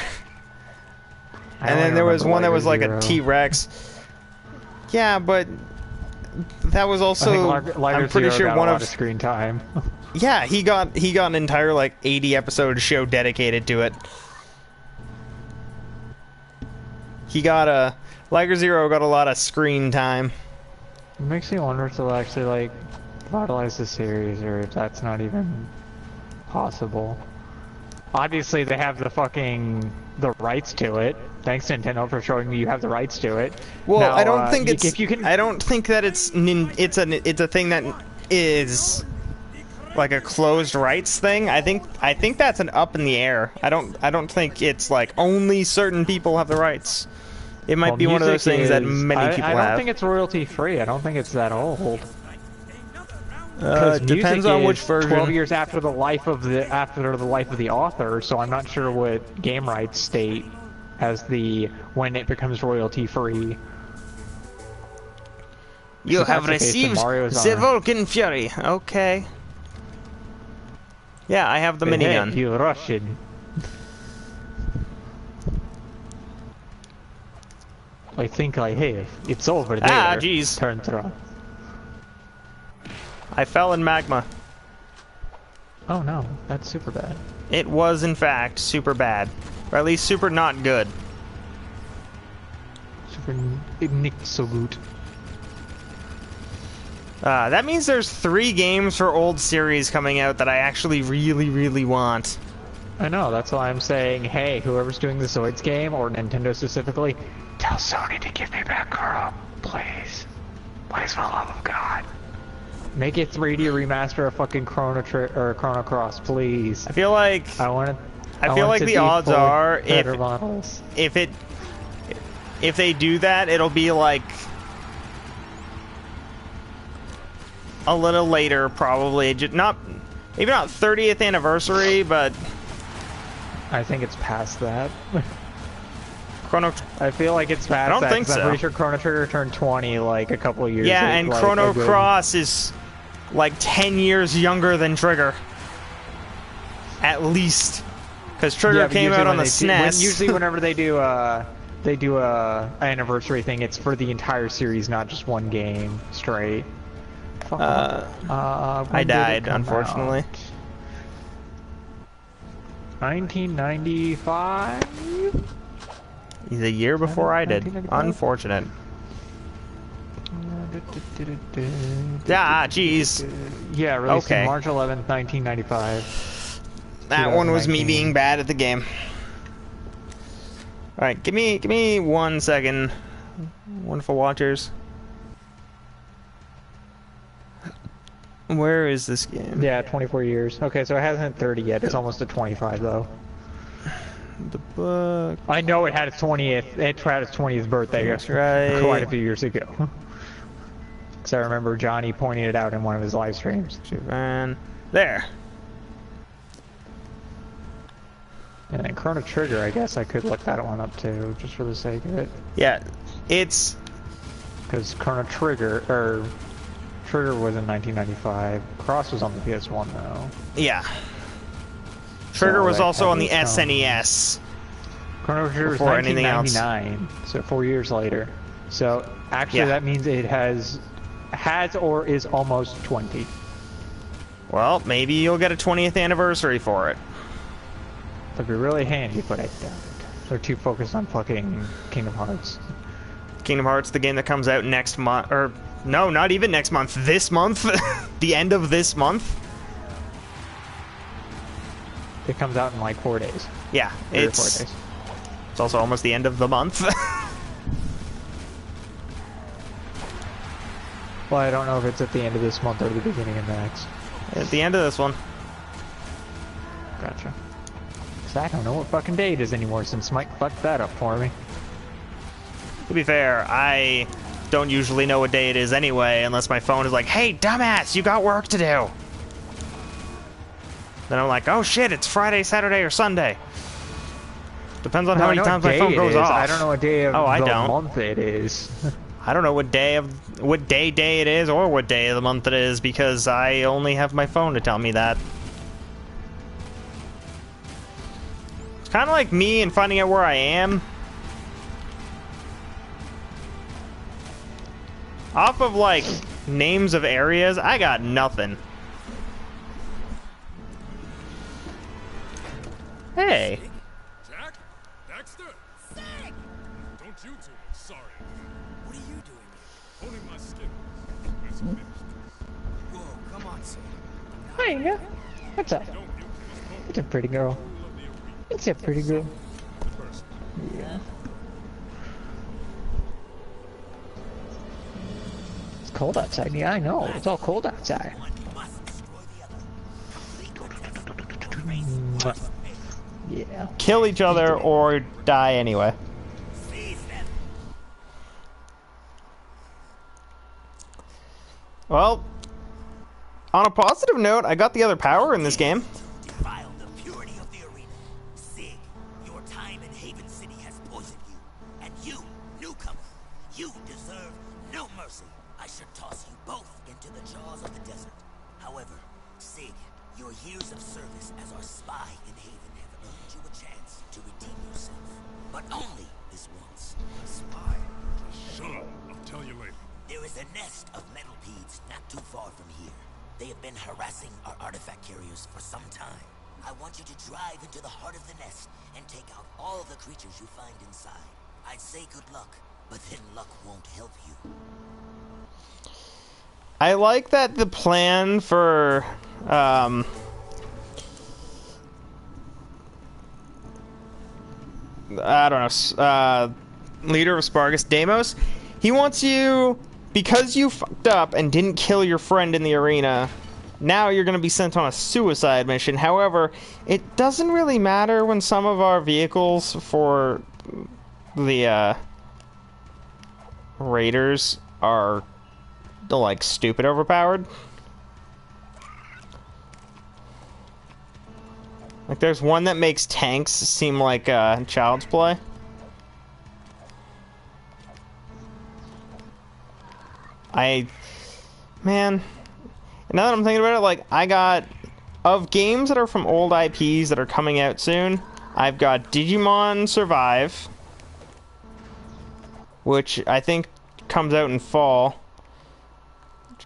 And then there was one that was like a Zero. T-Rex. Yeah, but that was I also think Liger I'm pretty Zero sure got one a of lot of screen time. yeah, he got an entire like 80 episode show dedicated to it. He got a Liger Zero got a lot of screen time. It makes me wonder if they'll actually like vitalize the series, or if that's not even possible. Obviously, they have the rights to it. Thanks, Nintendo, for showing me you have the rights to it. Well, now, I don't think it's. if you can, I don't think that it's a thing that is like a closed rights thing. I think that's an up in the air. I don't think it's like only certain people have the rights. It might be one of those things that many people have. I don't think it's royalty free. I don't think it's that old. It depends on which version. 12 years after the life of the author, so I'm not sure what game rights state as when it becomes royalty free. You So have that's the case, then received Mario's the on. Vulcan Fury. Okay. Yeah, I have the Hey, minigun. you Russian. I think I have. It's over there. Ah, jeez. Turn around. I fell in magma. Oh no, that's super bad. It was, in fact, super bad. Or at least super not good. Super nicht so gut. That means there's 3 games for old series coming out that I actually really, really want. I know, that's why I'm saying, hey, whoever's doing the Zoids game, or Nintendo specifically, tell Sony to give me back Carl. Please. Please, for the love of God. Make it 3D remaster of fucking Chrono Cross, please. I feel like I feel like the odds are if they do that, it'll be like a little later, probably. Maybe not 30th anniversary, but I think it's past that. I feel like it's past I don't that, think 'cause so. I'm pretty sure Chrono Trigger turned 20 like a couple of years yeah, ago, and like, Chrono a good- Cross is like 10 years younger than Trigger. At least. Because Trigger Yeah, but came usually out on when the they SNES. usually whenever they do a anniversary thing, it's for the entire series, not just one game straight. Fuck. I When did it died, come unfortunately. out? 1995? He's a year before I did. 1995? Unfortunate. Ah, jeez. Yeah, released Okay. in March 11th, 1995. That one was me 2019. being bad at the game. Alright, give me 1 second. Wonderful watchers. Where is this game? Yeah, 24 years. Okay, so it hasn't hit 30 yet. It's almost at 25 though. The book. I know it had its 20th. It had its 20th birthday. That's right. Quite a few years ago. Because I remember Johnny pointing it out in one of his live streams. Japan. There. And then Chrono Trigger, I guess I could look that one up too, just for the sake of it. Yeah, it's Because Chrono Trigger, Trigger was in 1995. Cross was on the PS1 though. yeah. Trigger So was that also on the had its own- SNES. Chrono Trigger was Before anything else. 1999, so 4 years later. So actually, Yeah. that means it has or is almost 20. Well, maybe you'll get a 20th anniversary for it. That'd be really handy, but I doubt it. They're too focused on fucking Kingdom Hearts. Kingdom Hearts, the game that comes out next month, or no, not even next month, this month, the end of this month. It comes out in like 4 days. Yeah, 3 or 4 it's days. also almost the end of the month. Well, I don't know if it's at the end of this month or the beginning of next. At the end of this one. Gotcha. 'Cause I don't know what fucking day it is anymore since Mike fucked that up for me. To be fair, I don't usually know what day it is anyway, unless my phone is like, hey, dumbass, you got work to do. Then I'm like, oh shit, it's Friday, Saturday, or Sunday. Depends on how many times my phone goes off. I don't know what day of I the don't. month it is. I don't know what day it is or what day of the month it is because I only have my phone to tell me that. It's kind of like me and finding out where I am. Off of, like, names of areas, I got nothing. Hey. Jack? Dexter? Sick! Don't you two look sorry. What are you doing here? Honing my skills. Let's finish this. Whoa, come on, son. There you go. What's up? Don't you must It's a pretty girl. rule of the arena It's a pretty girl. first. Yeah. It's cold outside. Yeah, I know. It's all cold outside. One must destroy the other. Complete the test. Race Mwah. Yeah. Kill each other or die anyway. seize them. Well, on a positive note, I got the other power in this game. Defile the purity of the arena. Sig, your time in Haven City has poisoned you. And you, newcomer, you deserve no mercy. I should toss you both into the jaws of the desert. However, Sig, your years of service as our spy in Haven have earned you a chance to redeem yourself. But only this once. Spy? Shut up. I'll tell you later. There is a nest of metalpedes not too far from here. They have been harassing our artifact carriers for some time. I want you to drive into the heart of the nest and take out all the creatures you find inside. I'd say good luck, but then luck won't help you. I like that the plan for, I don't know, leader of Spargus, Deimos, he wants you, because you fucked up and didn't kill your friend in the arena, now you're going to be sent on a suicide mission. However, it doesn't really matter when some of our vehicles for the, raiders are, like, stupid overpowered. Like, there's one that makes tanks seem like child's play. Man, now that I'm thinking about it, like, I got, of games that are from old IPs that are coming out soon, I've got Digimon Survive, which I think comes out in fall.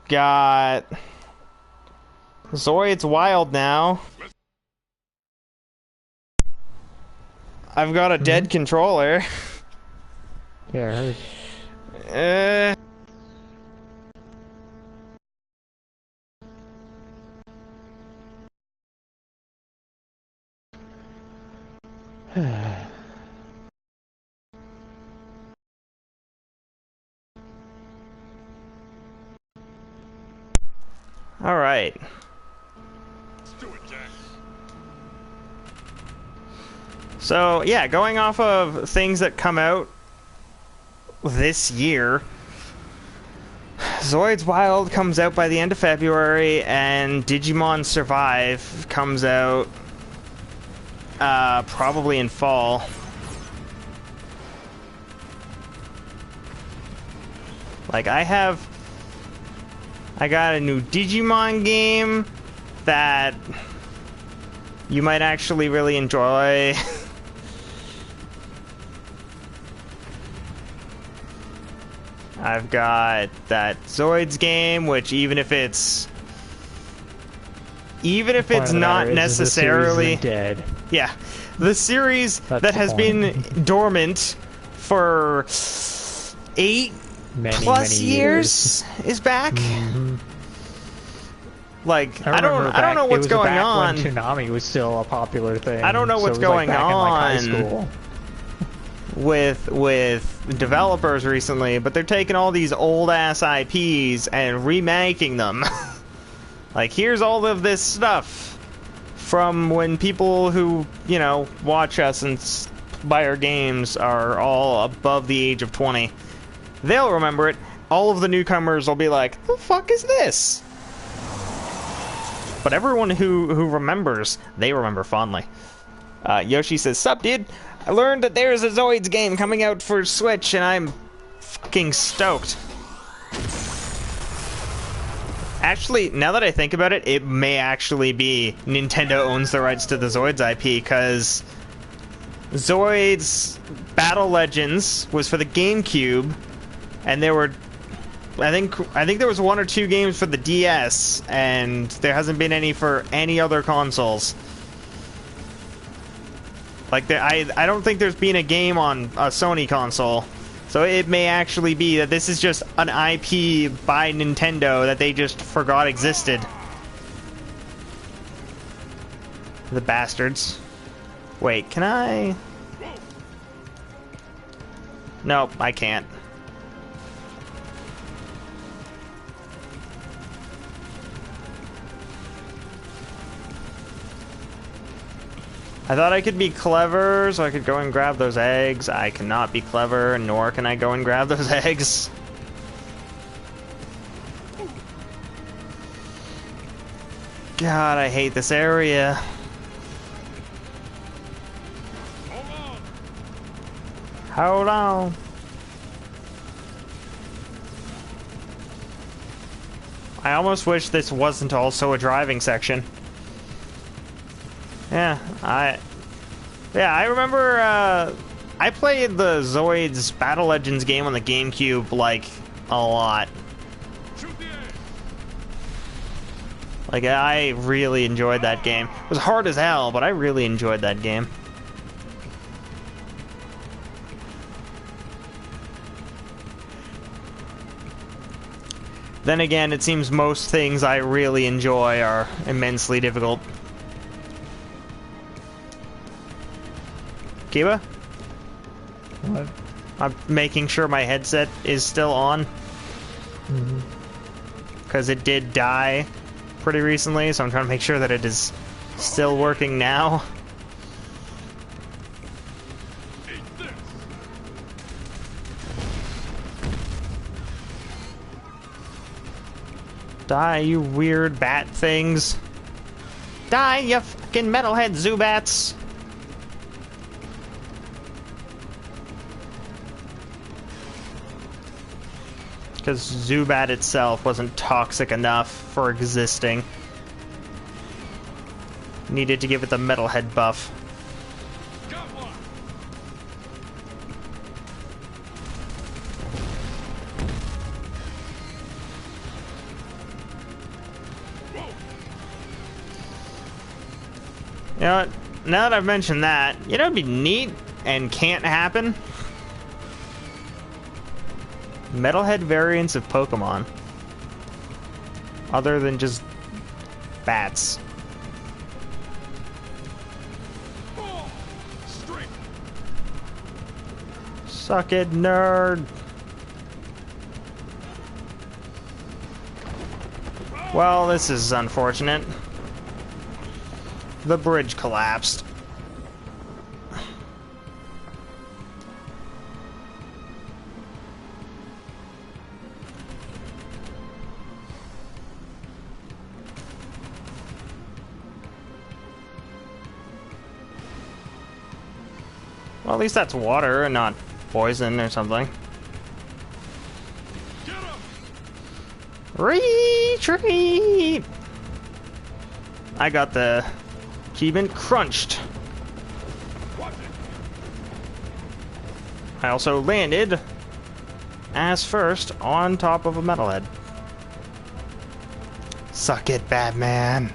Got Zoid's Wild now. I've got a dead controller. Yeah, I heard. All right. Let's do it, Jack. So, yeah, going off of things that come out this year, Zoid's Wild comes out by the end of February, and Digimon Survive comes out probably in fall. Like, I got a new Digimon game that you might actually really enjoy. I've got that Zoids game, which even if it's not necessarily dead. Yeah, the series That's that the has point. been dormant for Many years is back. Like, I don't know what's going on. When Toonami was still a popular thing. I don't know what's going back in, like, high on school. with developers recently, but they're taking all these old ass IPs and remaking them. Like, here's all of this stuff from when people who, you know, watch us and buy our games are all above the age of 20. They'll remember it. All of the newcomers will be like, the fuck is this? But everyone who remembers, they remember fondly. Yoshi says, sup, dude? I learned that there's a Zoids game coming out for Switch, and I'm fucking stoked. Actually, now that I think about it, it may actually be Nintendo owns the rights to the Zoids IP, because Zoids Battle Legends was for the GameCube, and there were I think there was 1 or 2 games for the DS, and there hasn't been any for any other consoles. Like, I don't think there's been a game on a Sony console. So it may actually be that this is just an IP by Nintendo that they just forgot existed. The bastards. Wait, can I? Nope, I can't. I thought I could be clever, so I could go and grab those eggs. I cannot be clever, nor can I go and grab those eggs. God, I hate this area. Hold on. I almost wish this wasn't also a driving section. Yeah, I remember, I played the Zoids Battle Legends game on the GameCube, like, a lot. Like, I really enjoyed that game. It was hard as hell, but I really enjoyed that game. Then again, it seems most things I really enjoy are immensely difficult. Kiba? What? I'm making sure my headset is still on. Because it did die pretty recently, so I'm trying to make sure that it is still working now. Die, you weird bat things. Die, you fucking metalhead Zubats. Because Zubat itself wasn't toxic enough for existing. Needed to give it the metalhead buff. You know what? Now that I've mentioned that, you know what'd be neat and can't happen? Metalhead variants of Pokemon. Other than just bats. Suck it, nerd! Well, this is unfortunate. The bridge collapsed. Well, at least that's water and not poison or something. Retreat! I got the achievement crunched. I also landed ass first on top of a metalhead. Suck it, Batman.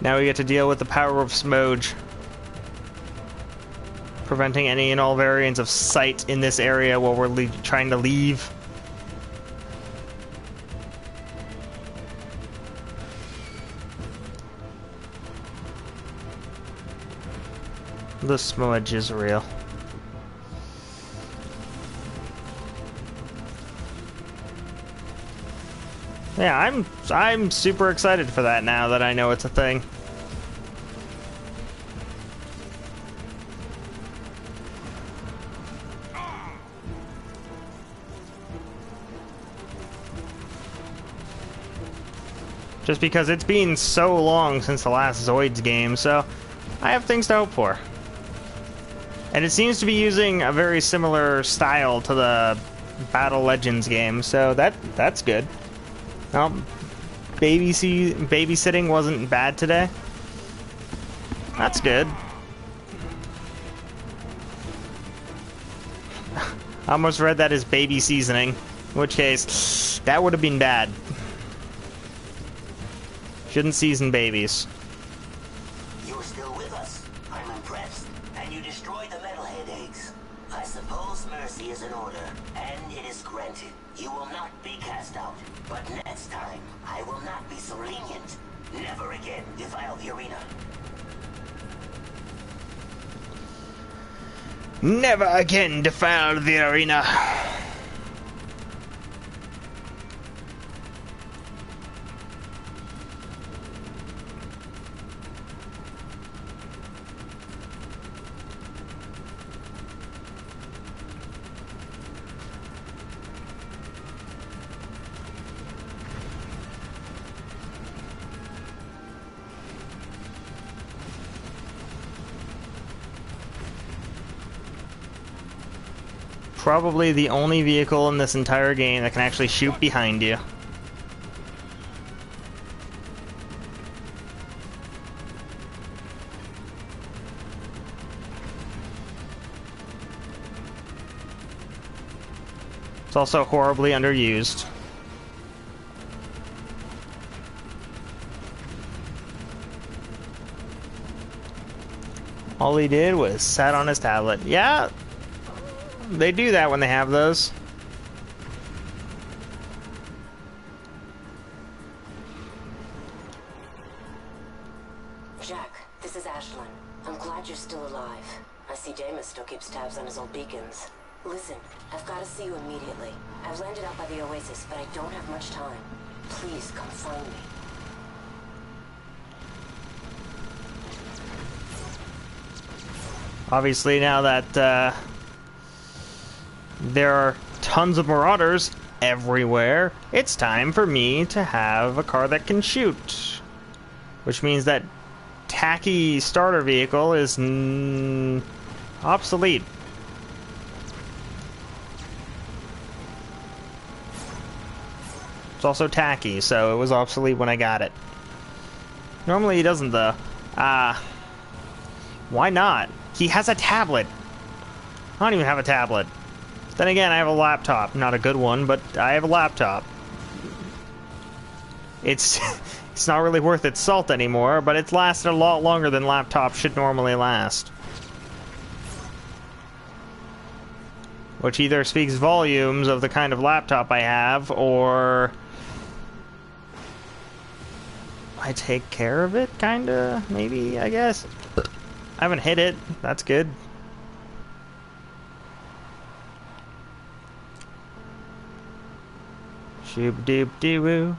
Now we get to deal with the power of Smoge. Preventing any and all variants of sight in this area while we're trying to leave. The smudge is real. Yeah, I'm super excited for that now that I know it's a thing. Just because it's been so long since the last Zoids game, so I have things to hope for. And it seems to be using a very similar style to the Battle Legends game, so that's good. Babysitting wasn't bad today. That's good. I almost read that as baby seasoning. In which case, that would have been bad. Shouldn't season babies. You're still with us. I'm impressed. And you destroyed the metalhead eggs. I suppose mercy is in order, and it is granted. You will not be cast out. But next time, I will not be so lenient. Never again defile the arena. Never again defile the arena. Probably the only vehicle in this entire game that can actually shoot behind you. It's also horribly underused. All he did was sat on his tablet. Yeah, they do that when they have those. Jack, this is Ashlyn. I'm glad you're still alive. I see Damus still keeps tabs on his old beacons. Listen, I've got to see you immediately. I've landed out by the Oasis, but I don't have much time. Please come find me. Obviously, now that there are tons of marauders everywhere, it's time for me to have a car that can shoot. Which means that tacky starter vehicle is obsolete. It's also tacky, so it was obsolete when I got it. Normally he doesn't, though. Why not? He has a tablet. I don't even have a tablet. Then again, I have a laptop. Not a good one, but I have a laptop. It's it's not really worth its salt anymore, but it's lasted a lot longer than laptops should normally last. Which either speaks volumes of the kind of laptop I have, or I take care of it, kinda, maybe, I guess. I haven't hit it. That's good. Shoob doop doo woo.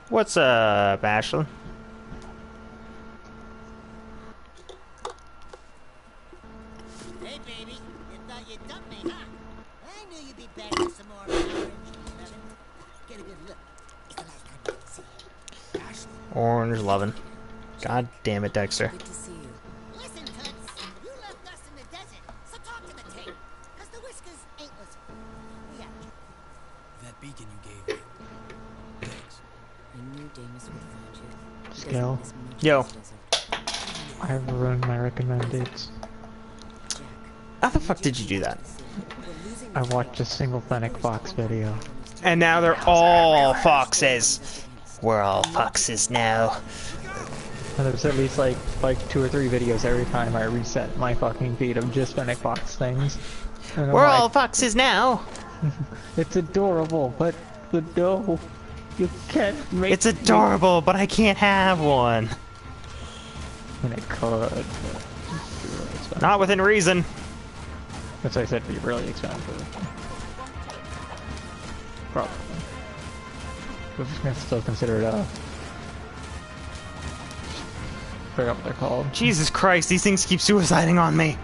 What's up, Ashlyn? Hey, baby. You thought you dumped me, huh? I knew you'd be back for some more orange 11. Get a good look. It's the last time I can see you. Ashley. Orange lovin'. God damn it, Dexter. Good to see you. Listen, Toots. You left us in the desert, so talk to the tape. Cause the whiskers ain't listening. We got you. That beacon you gave me. Thanks. I knew Damus would find you. He doesn't Skill. miss much Yo. in this desert. I have ruined my recommended. Jack, How the fuck did you do that? we're losing I watched a single Fennec Fox video. And now they're all foxes. We're all foxes now. And there's at least like 2 or 3 videos every time I reset my fucking feed of just Fennec Fox things. And I'm We're like, all foxes now. it's adorable, but no, you can't make It's adorable, but I can't have one. And it could. But it'd be really expensive. Not within reason. As I said, it'd be really expensive. Probably. But I'm gonna still consider it a. Forgot what they're called. Jesus Christ, these things keep suiciding on me.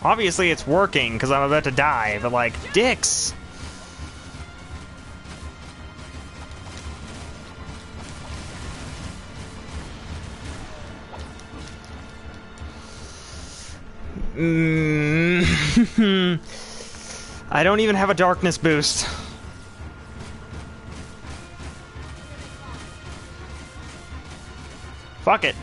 Obviously it's working, because I'm about to die, but like, dicks. I don't even have a darkness boost. Fuck it.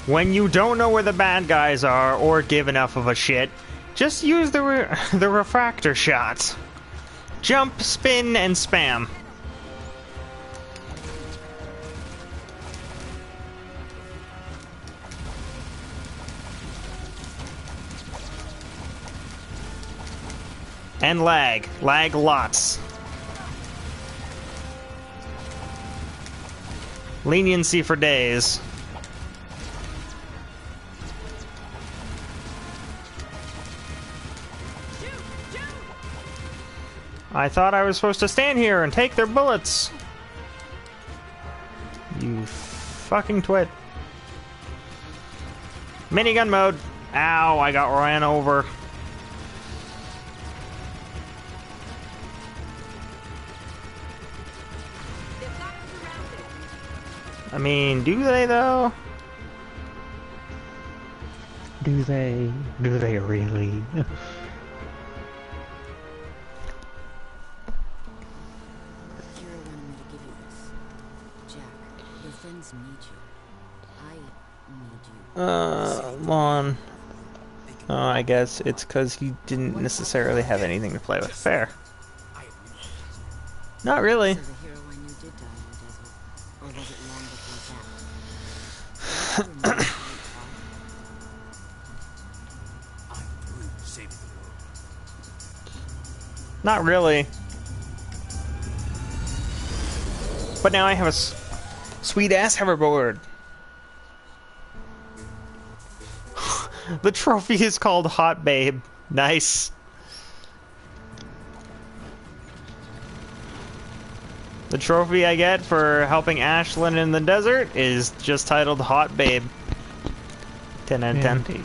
When you don't know where the bad guys are or give enough of a shit, just use the refractor shot. Jump, spin, and spam. And lag. Lag lots. Leniency for days. I thought I was supposed to stand here and take their bullets. You fucking twit. Minigun mode. Ow, I got ran over. I mean, do they though? Do they? Do they really? On. Oh, I guess it's because he didn't necessarily have anything to play with. Fair. Not really. Not really. But now I have a sweet-ass hoverboard. The trophy is called Hot Babe. Nice. The trophy I get for helping Ashlyn in the desert is just titled Hot Babe. 10 out of 10. Indeed.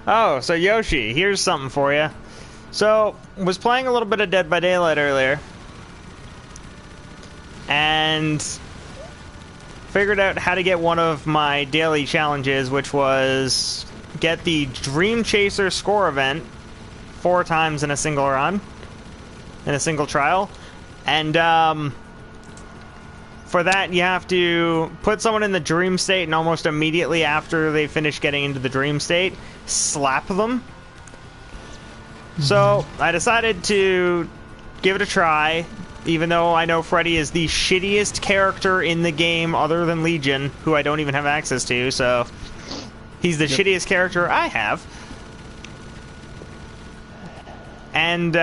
Oh, so Yoshi, here's something for you. So, was playing a little bit of Dead by Daylight earlier, and figured out how to get one of my daily challenges, which was get the Dream Chaser score event 4 times in a single run, in a single trial. And for that, you have to put someone in the dream state, and almost immediately after they finish getting into the dream state, slap them. So, I decided to give it a try, even though I know Freddy is the shittiest character in the game other than Legion, who I don't even have access to, so he's the shittiest character I have. And,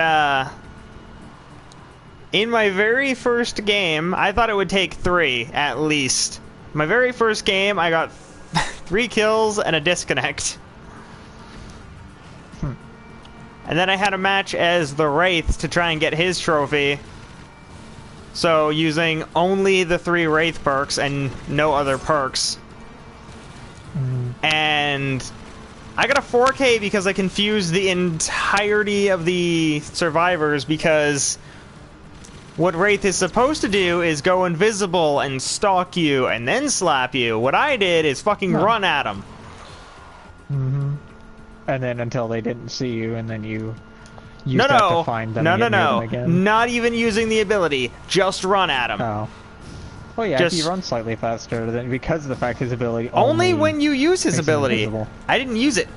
in my very first game, I thought it would take 3, at least. My very first game, I got 3 kills and a disconnect. And then I had a match as the Wraith to try and get his trophy. So, using only the 3 Wraith perks and no other perks. And I got a 4K because I confused the entirety of the survivors, because what Wraith is supposed to do is go invisible and stalk you and then slap you. What I did is fucking run at them. And then until they didn't see you, and then you used that to find them. No. Again. Not even using the ability. Just run at him. Oh. Well, yeah, if you run slightly faster, then because of the fact his ability only when you use his ability. Invisible. I didn't use it.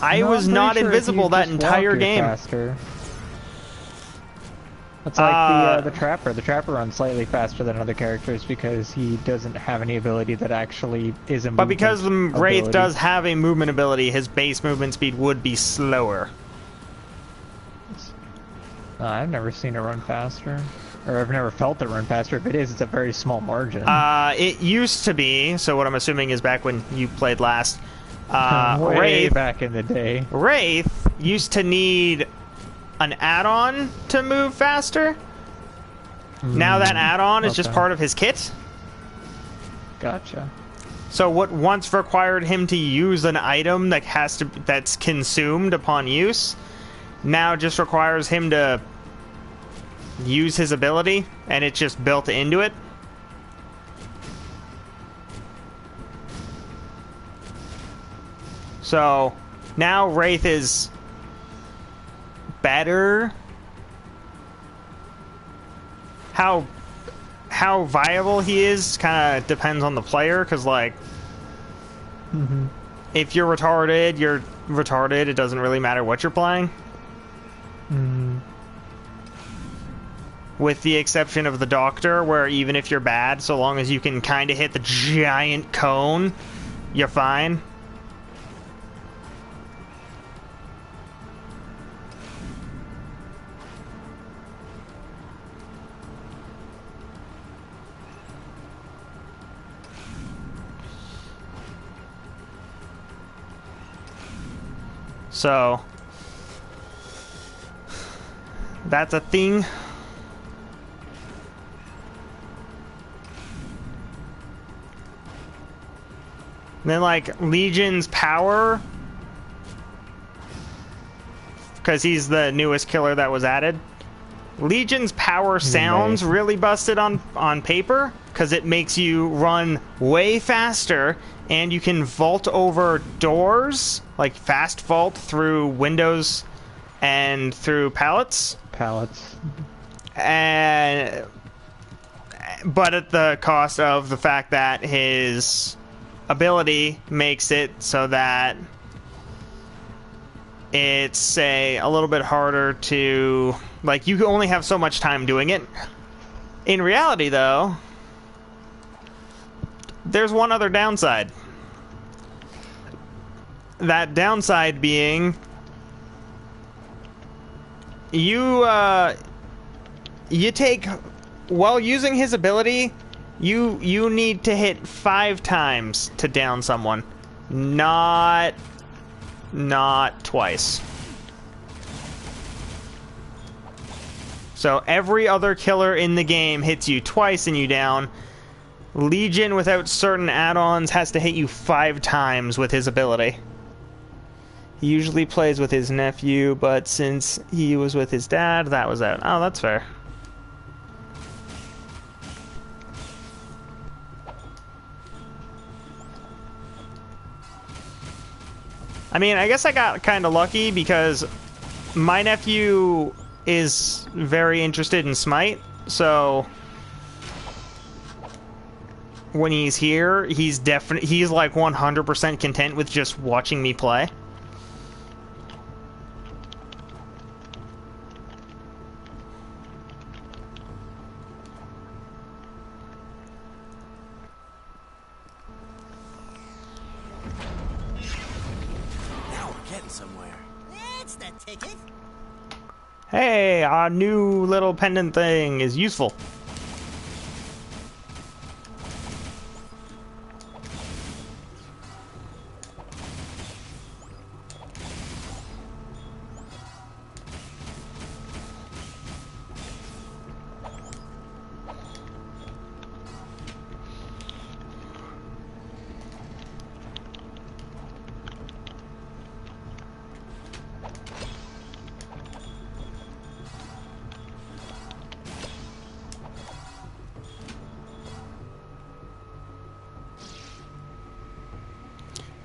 I was not invisible that entire game. Faster. It's like the Trapper. The Trapper runs slightly faster than other characters because he doesn't have any ability that actually is a movement. But because the Wraith does have a movement ability, his base movement speed would be slower. I've never seen it run faster. Or I've never felt it run faster. If it is, it's a very small margin. It used to be, so what I'm assuming is back when you played last. Way Wraith, back in the day. Wraith used to need an add-on to move faster. Now that add-on is just part of his kit. Gotcha. So what once required him to use an item that's consumed upon use, now just requires him to use his ability, and it's just built into it. So now Wraith is better. How viable he is kind of depends on the player, because like if you're retarded, you're retarded. It doesn't really matter what you're playing. With the exception of the Doctor, where even if you're bad, so long as you can kind of hit the giant cone, you're fine. So that's a thing. And then, like, Legion's power, because he's the newest killer that was added. Legion's power sounds really busted on paper, because it makes you run way faster, and you can vault over doors, like fast vault through windows and through pallets. And but at the cost of the fact that his ability makes it so that it's, say, a little bit harder to, like, you only have so much time doing it. In reality, though, there's one other downside. That downside being you take, while using his ability, you need to hit 5 times to down someone, not twice. So every other killer in the game hits you twice and you down. Legion, without certain add-ons, has to hit you 5 times with his ability. He usually plays with his nephew, but since he was with his dad, that was out. Oh, that's fair. I mean, I guess I got kind of lucky because my nephew is very interested in Smite, so when he's here, he's like 100% content with just watching me play. Hey, our new little pendant thing is useful.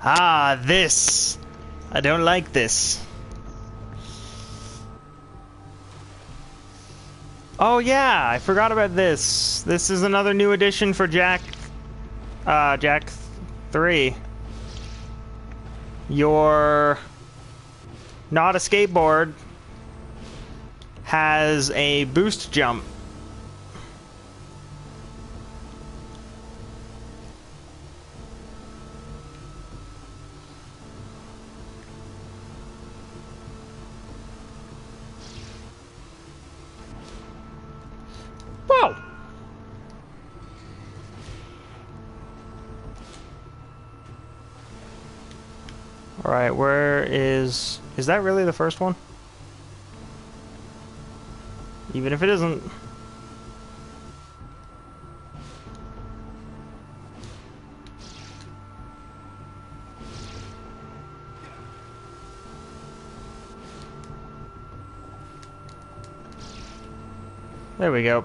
Ah, this. I don't like this. Oh yeah, I forgot about this. This is another new addition for Jak 3. Your not a skateboard has a boost jump. Whoa! Alright, where is that really the first one? Even if it isn't. There we go.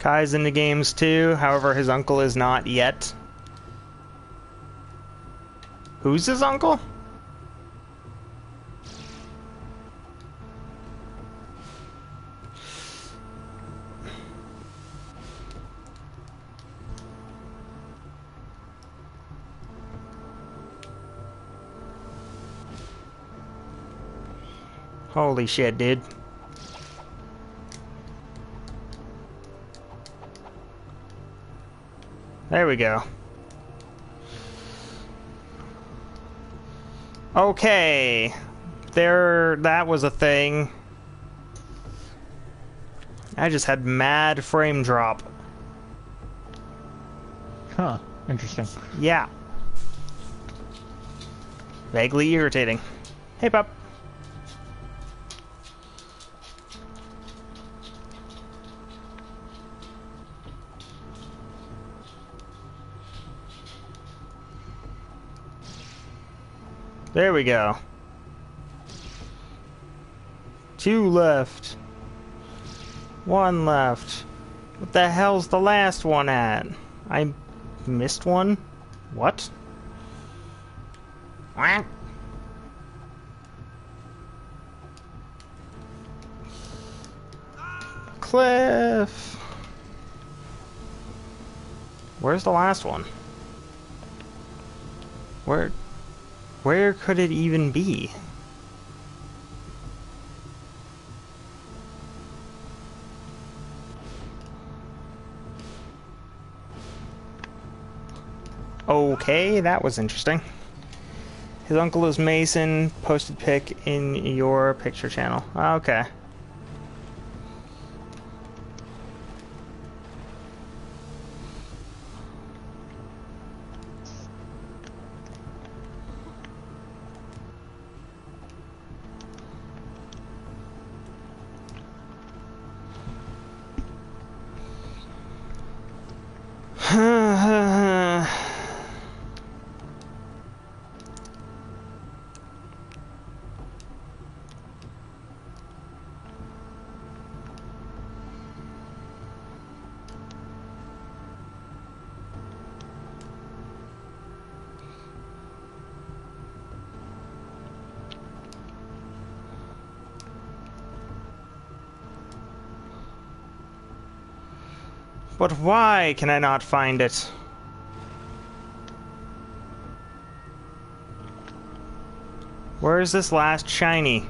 Kai's in the games too, however his uncle is not yet. Who's his uncle? Holy shit, dude. There we go. Okay. There, that was a thing. I just had mad frame drop. Huh. Interesting. Yeah. Vaguely irritating. Hey, pup. There we go. 2 left. 1 left. What the hell's the last one at? I missed one? What? What? Cliff! Where's the last one? Where could it even be? Okay, that was interesting. His uncle is Mason, posted pic in your picture channel. Okay. But why can I not find it? Where is this last shiny?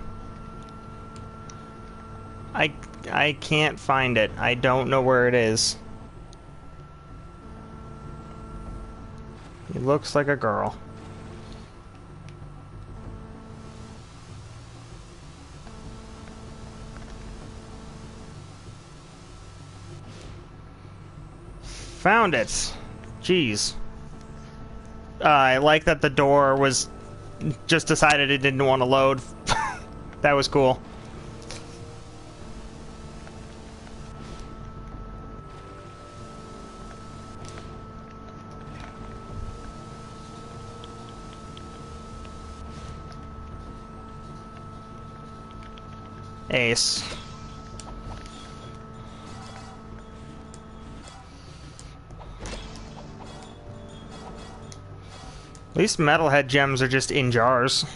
I can't find it. I don't know where it is. He looks like a girl. Found it. Jeez. I like that the door was just decided it didn't want to load. That was cool. Ace. At least metalhead gems are just in jars.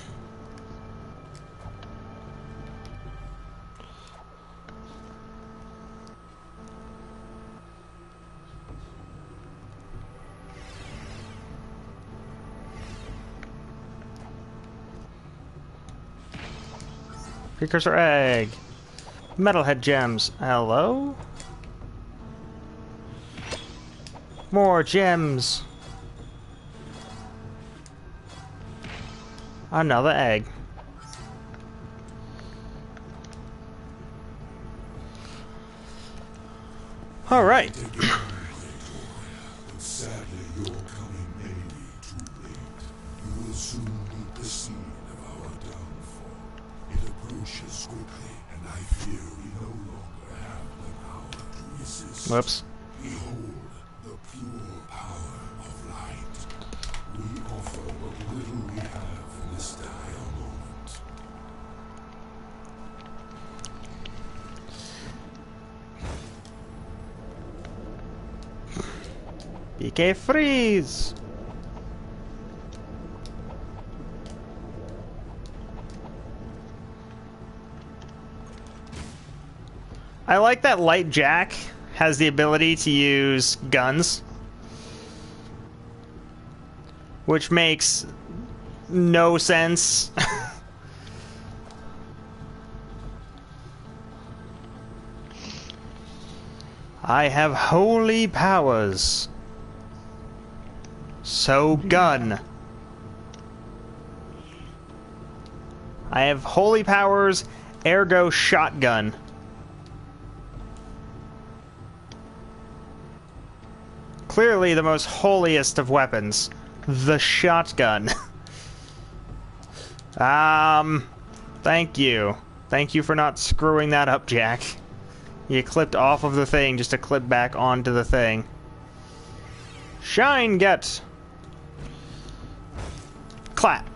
Precursor egg. Metalhead gems. Hello? More gems. Another egg. All right. But sadly, your coming may be too late. You will soon reap the seed of our downfall. approaches quickly, and I fear we no longer have the power to resist. Whoops. Behold the pure power of light. We offer what little we have in this dire moment. BK freeze! I like that Light Jack has the ability to use guns, which makes no sense. I have holy powers. So gun. I have holy powers, ergo shotgun. Clearly the most holiest of weapons. The shotgun. Thank you. Thank you for not screwing that up, Jack. You clipped off of the thing just to clip back onto the thing. Shine, get! Clap.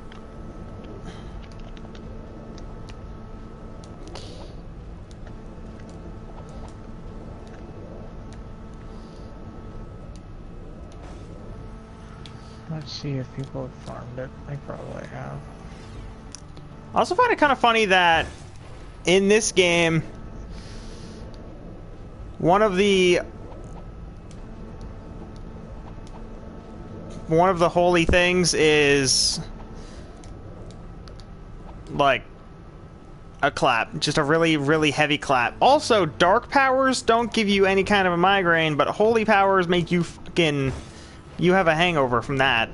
Let's see if people have farmed it. They probably have. I also find it kind of funny that in this game, one of the holy things is like a clap, just a really, really heavy clap. Also, dark powers don't give you any kind of a migraine, but holy powers make you fucking, you have a hangover from that.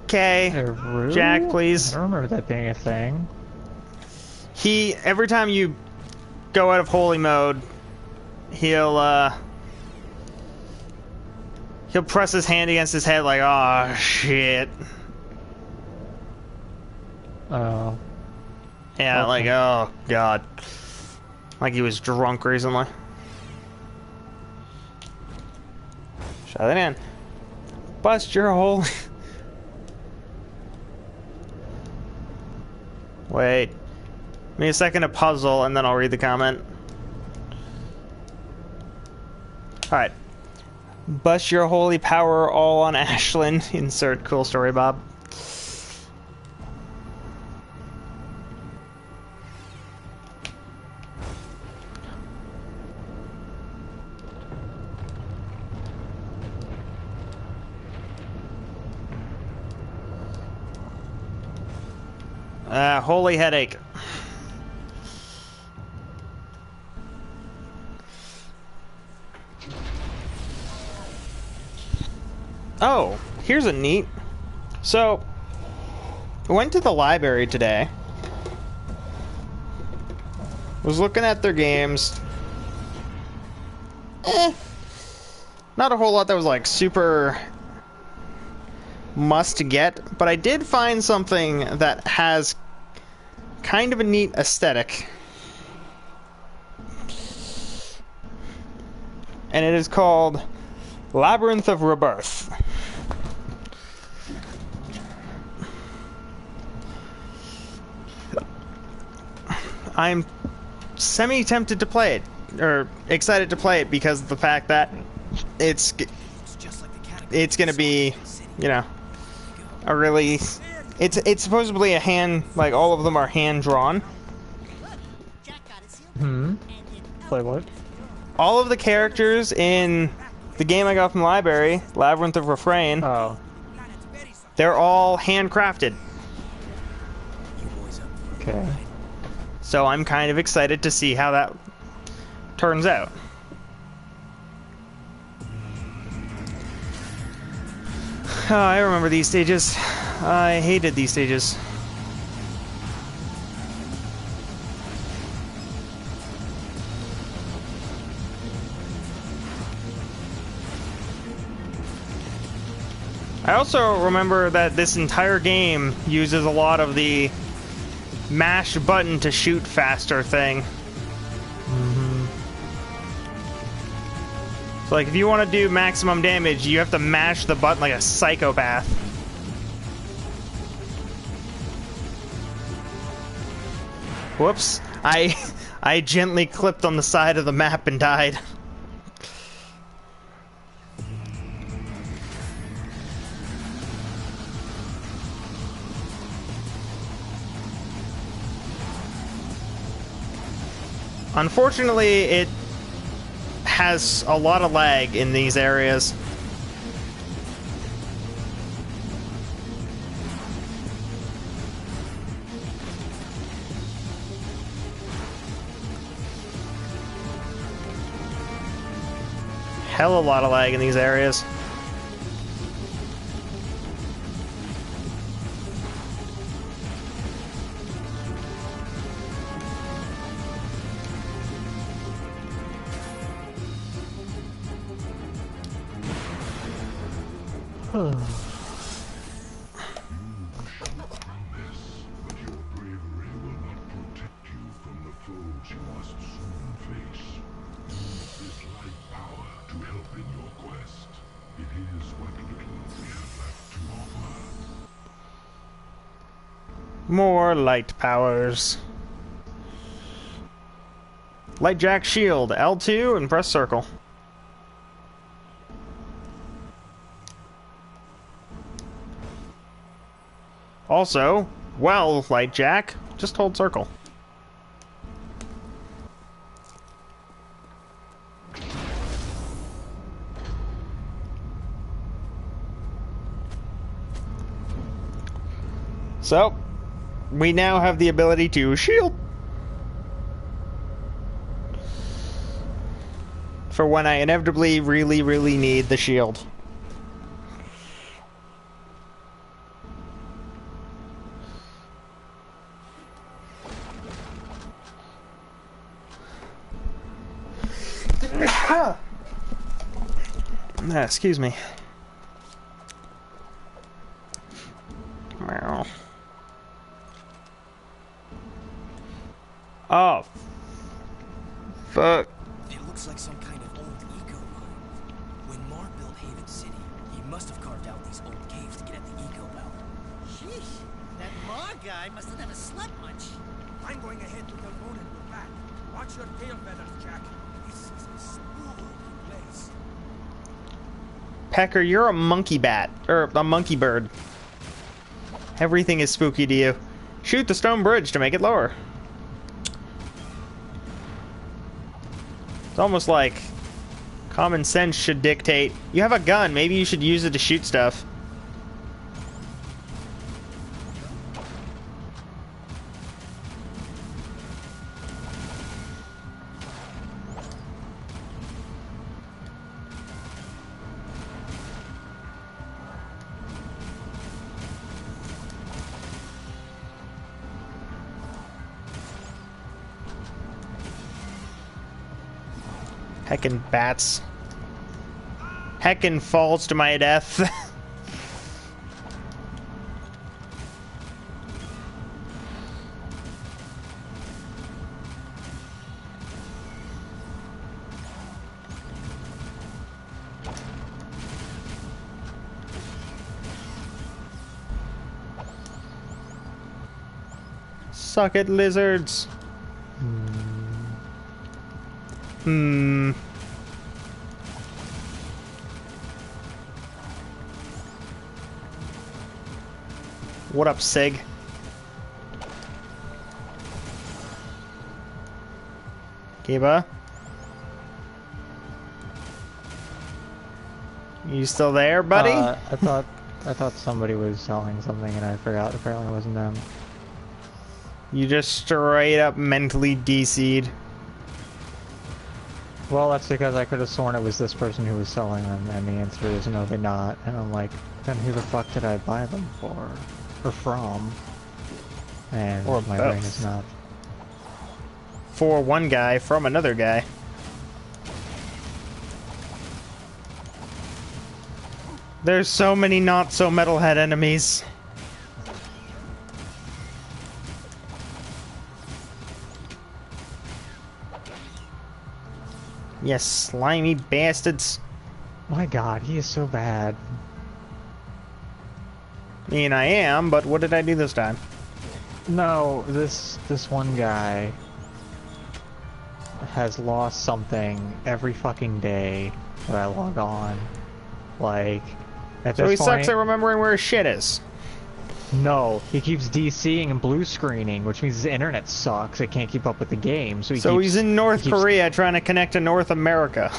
Okay, Jack, please. I don't remember that being a thing. Every time you go out of holy mode, he'll press his hand against his head like, oh shit. Oh. Yeah, Okay. like, oh god. Like he was drunk recently. Shut it in. Bust your hole. Wait. Give me a second to puzzle and then I'll read the comment. Alright. Bust your holy power all on Ashlyn. Insert cool story, Bob. Holy headache. Oh, here's a neat. So, I went to the library today. Was looking at their games. Not a whole lot that was like super must get, but I did find something that has kind of a neat aesthetic. And it is called Labyrinth of Rebirth. I'm semi-tempted to play it, or excited to play it because of the fact that it's gonna be, you know, a really, it's supposedly a hand, like all of them are hand drawn. Play what? All of the characters in the game I got from the library, Labyrinth of Refrain, Oh. they're all handcrafted. Okay. So I'm kind of excited to see how that turns out. Oh, I remember these stages. I hated these stages. I also remember that this entire game uses a lot of the mash button to shoot faster thing. So like if you want to do maximum damage, you have to mash the button like a psychopath. Whoops. I gently clipped on the side of the map and died. Unfortunately, it has a lot of lag in these areas. Hell, a lot of lag in these areas. More light powers. Light jack shield, L2 and press circle. Also, well, light jack, just hold circle. So, we now have the ability to shield. For when I inevitably really need the shield. Excuse me. Oh. Fuck. It looks like some kind of old eco mine. When Mar built Haven City, he must have carved out these old caves to get at the eco power. Sheesh, that Mar guy must have never slept much. I'm going ahead to the moon and we're back. Watch your tail feathers, Jack. This is a spooky place. Pecker, you're a monkey bat. Or a monkey bird. Everything is spooky to you. Shoot the stone bridge to make it lower. It's almost like common sense should dictate. You have a gun, maybe you should use it to shoot stuff. Heckin' bats. Heckin' falls to my death. Suck it, lizards. What up, Sig? Kiba? You still there, buddy? I thought somebody was selling something and I forgot. Apparently it wasn't them. You just straight up mentally DC'd. Well, that's because I could have sworn it was this person who was selling them, and the answer is no, they're not. And I'm like, then who the fuck did I buy them for? Or from? And or my both. brain is not. For one guy from another guy. There's so many not so metalhead enemies. Yes, slimy bastards. My god, he is so bad. I mean, I am, but what did I do this time? No, this one guy has lost something every fucking day that I log on. Like, at So he this point, sucks at remembering where his shit is. no, he keeps DCing and blue screening, which means his internet sucks. It can't keep up with the game, so He's in North Korea trying to connect to North America.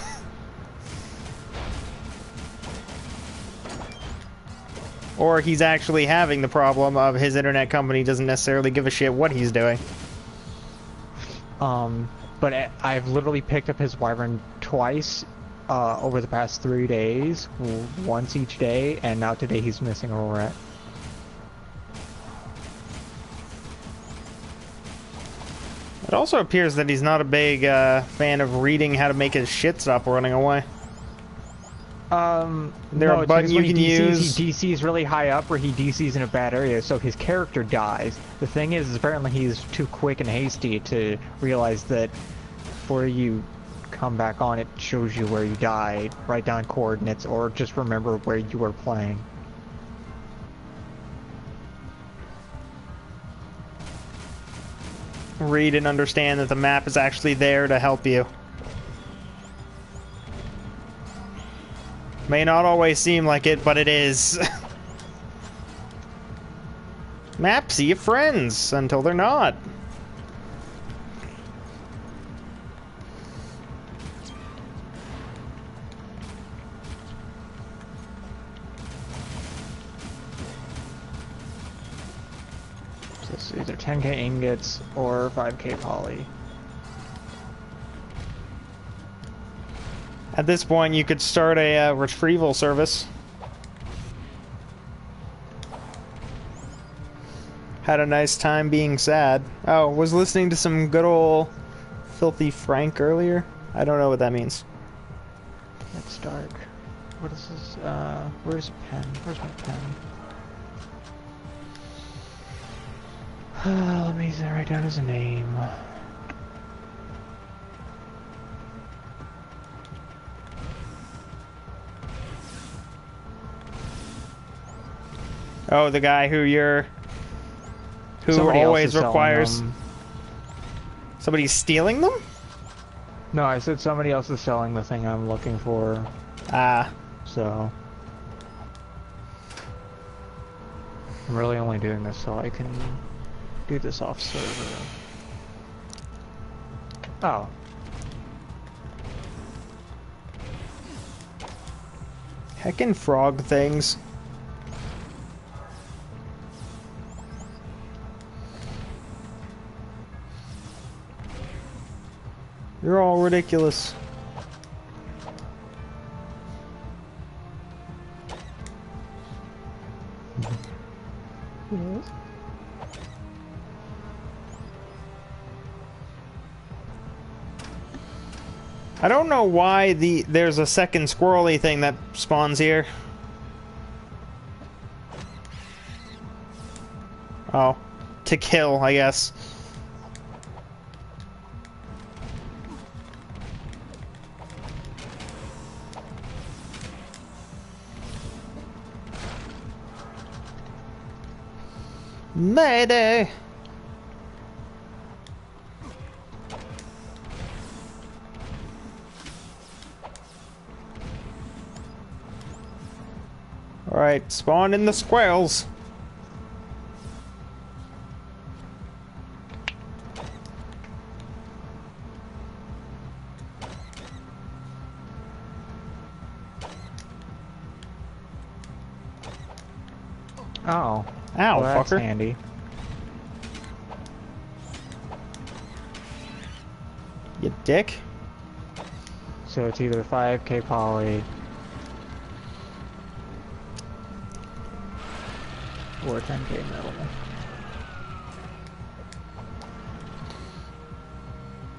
Or he's actually having the problem of his internet company doesn't necessarily give a shit what he's doing. But I've literally picked up his Wyvern twice over the past 3 days, once each day, and now today he's missing a rat. It also appears that he's not a big fan of reading how to make his shit stop running away. There no, a button you can use? He DCs really high up where he DCs in a bad area, so his character dies. The thing is apparently he's too quick and hasty to realize that before you come back on, it shows you where you died, write down coordinates, or just remember where you were playing. Read and understand that the map is actually there to help you. May not always seem like it, but it is. Maps see your friends until they're not. So it's either 10k ingots or 5k poly. At this point, you could start a retrieval service. Had a nice time being sad. Oh, was listening to some good old Filthy Frank earlier. I don't know what that means. It's dark. What is this? Where's a pen? Where's my pen? Let me write down his name. Oh, the guy who Somebody else always is selling requires them. somebody stealing them? No, I said somebody else is selling the thing I'm looking for. Ah. So I'm really only doing this so I can do this off server. Oh. Heckin' frog things. You're all ridiculous. Yes. I don't know why there's a second squirrely thing that spawns here. Oh, to kill, I guess. Mayday! Alright, spawn in the squirrels. Oh. Ow, well, that's fucker. handy. You dick. So it's either 5k poly or 10k metal.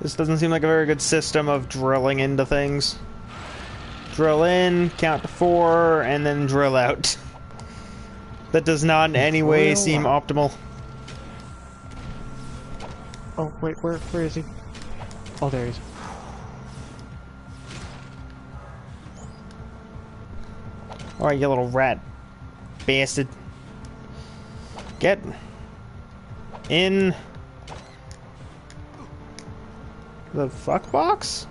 This doesn't seem like a very good system of drilling into things. Drill in, count to 4, and then drill out. That does not in any way seem optimal. Oh, wait, where is he? Oh, there he is. Alright, you little rat bastard. Get in the fuck box?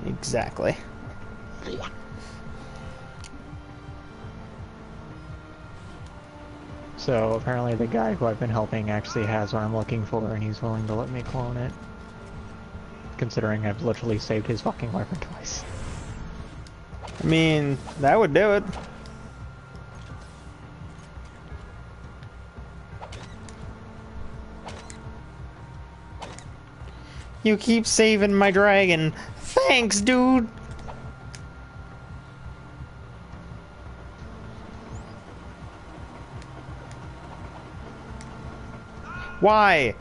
Exactly. So apparently the guy who I've been helping actually has what I'm looking for, and he's willing to let me clone it. Considering I've literally saved his fucking weapon twice. I mean, that would do it. You keep saving my dragon. Thanks, dude. Why?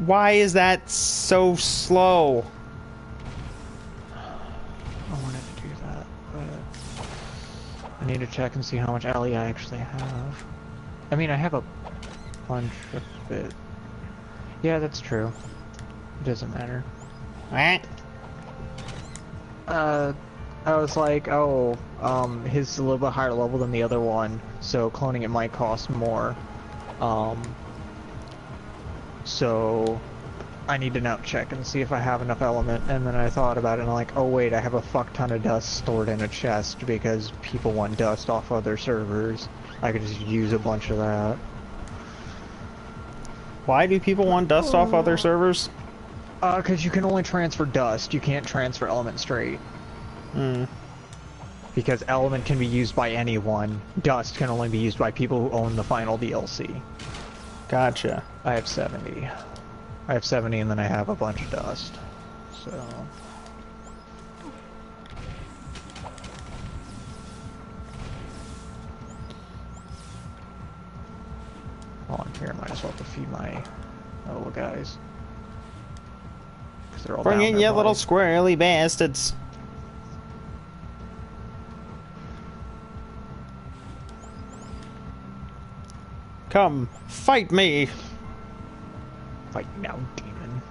Why is that so slow? I wanted to do that, but I need to check and see how much alley I actually have. I mean, I have a bunch of it. Yeah, that's true. It doesn't matter. What? I was like, oh, his is a little bit higher level than the other one, so cloning it might cost more. So I need to now check and see if I have enough element, and then I thought about it and I'm like, oh wait, I have a fuck ton of dust stored in a chest because people want dust off other servers. I could just use a bunch of that. Why do people want dust off other servers? Cause you can only transfer dust, you can't transfer element straight. Because element can be used by anyone, dust can only be used by people who own the final DLC. Gotcha. I have 70. I have 70 and then I have a bunch of dust. So... While I'm here, I might as well have to feed my little guys. They're all Bring down in, there, you little buddy. squirrely bastards. Come, fight me! Fight now, demon.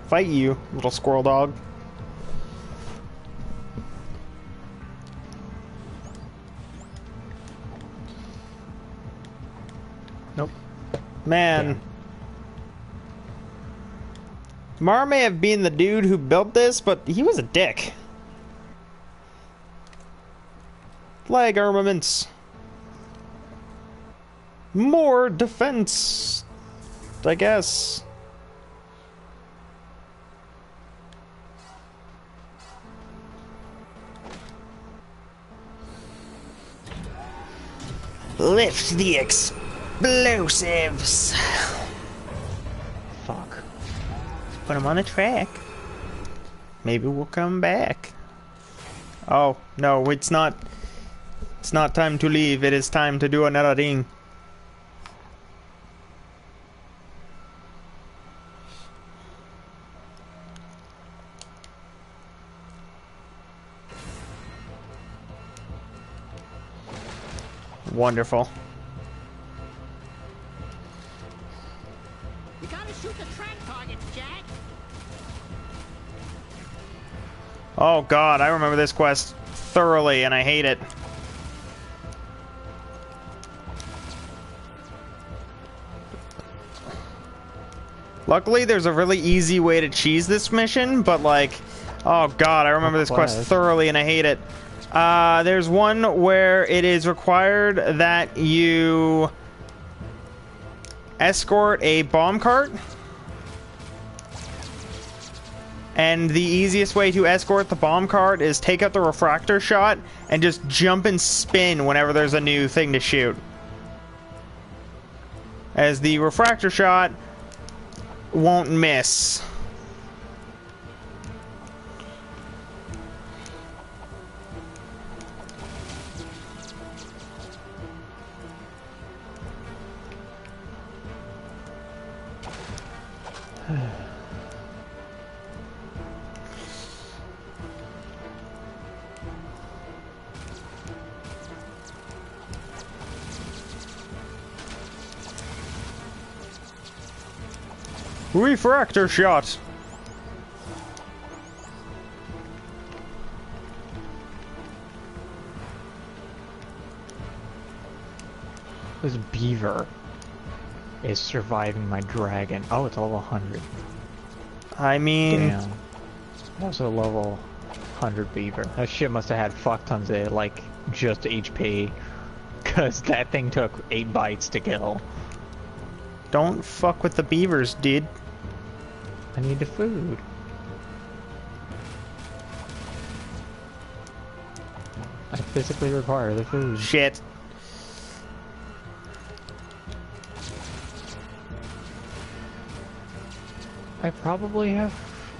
Fight you, little squirrel dog. Nope. Man. Damn. Mar may have been the dude who built this, but he was a dick. Leg armaments. More defense, I guess. Lift the explosives. Fuck. Put them on a track. Maybe we'll come back. Oh, no, it's not. It's not time to leave. It is time to do another thing. Wonderful. You gotta shoot the track targets, Jack. Oh god, I remember this quest thoroughly and I hate it. Luckily, there's a really easy way to cheese this mission, but like, oh god, I remember this quest thoroughly and I hate it. There's one where it is required that you escort a bomb cart. And the easiest way to escort the bomb cart is take out the refractor shot and just jump and spin whenever there's a new thing to shoot. As the refractor shot won't miss. Refractor shot. This beaver is surviving my dragon. Oh, it's level 100. I mean, Damn. That's a level 100 beaver. That shit must have had fuck tons of, like, just HP. Cause that thing took 8 bites to kill. don't fuck with the beavers, dude. I need the food. I physically require the food. Shit. I probably have...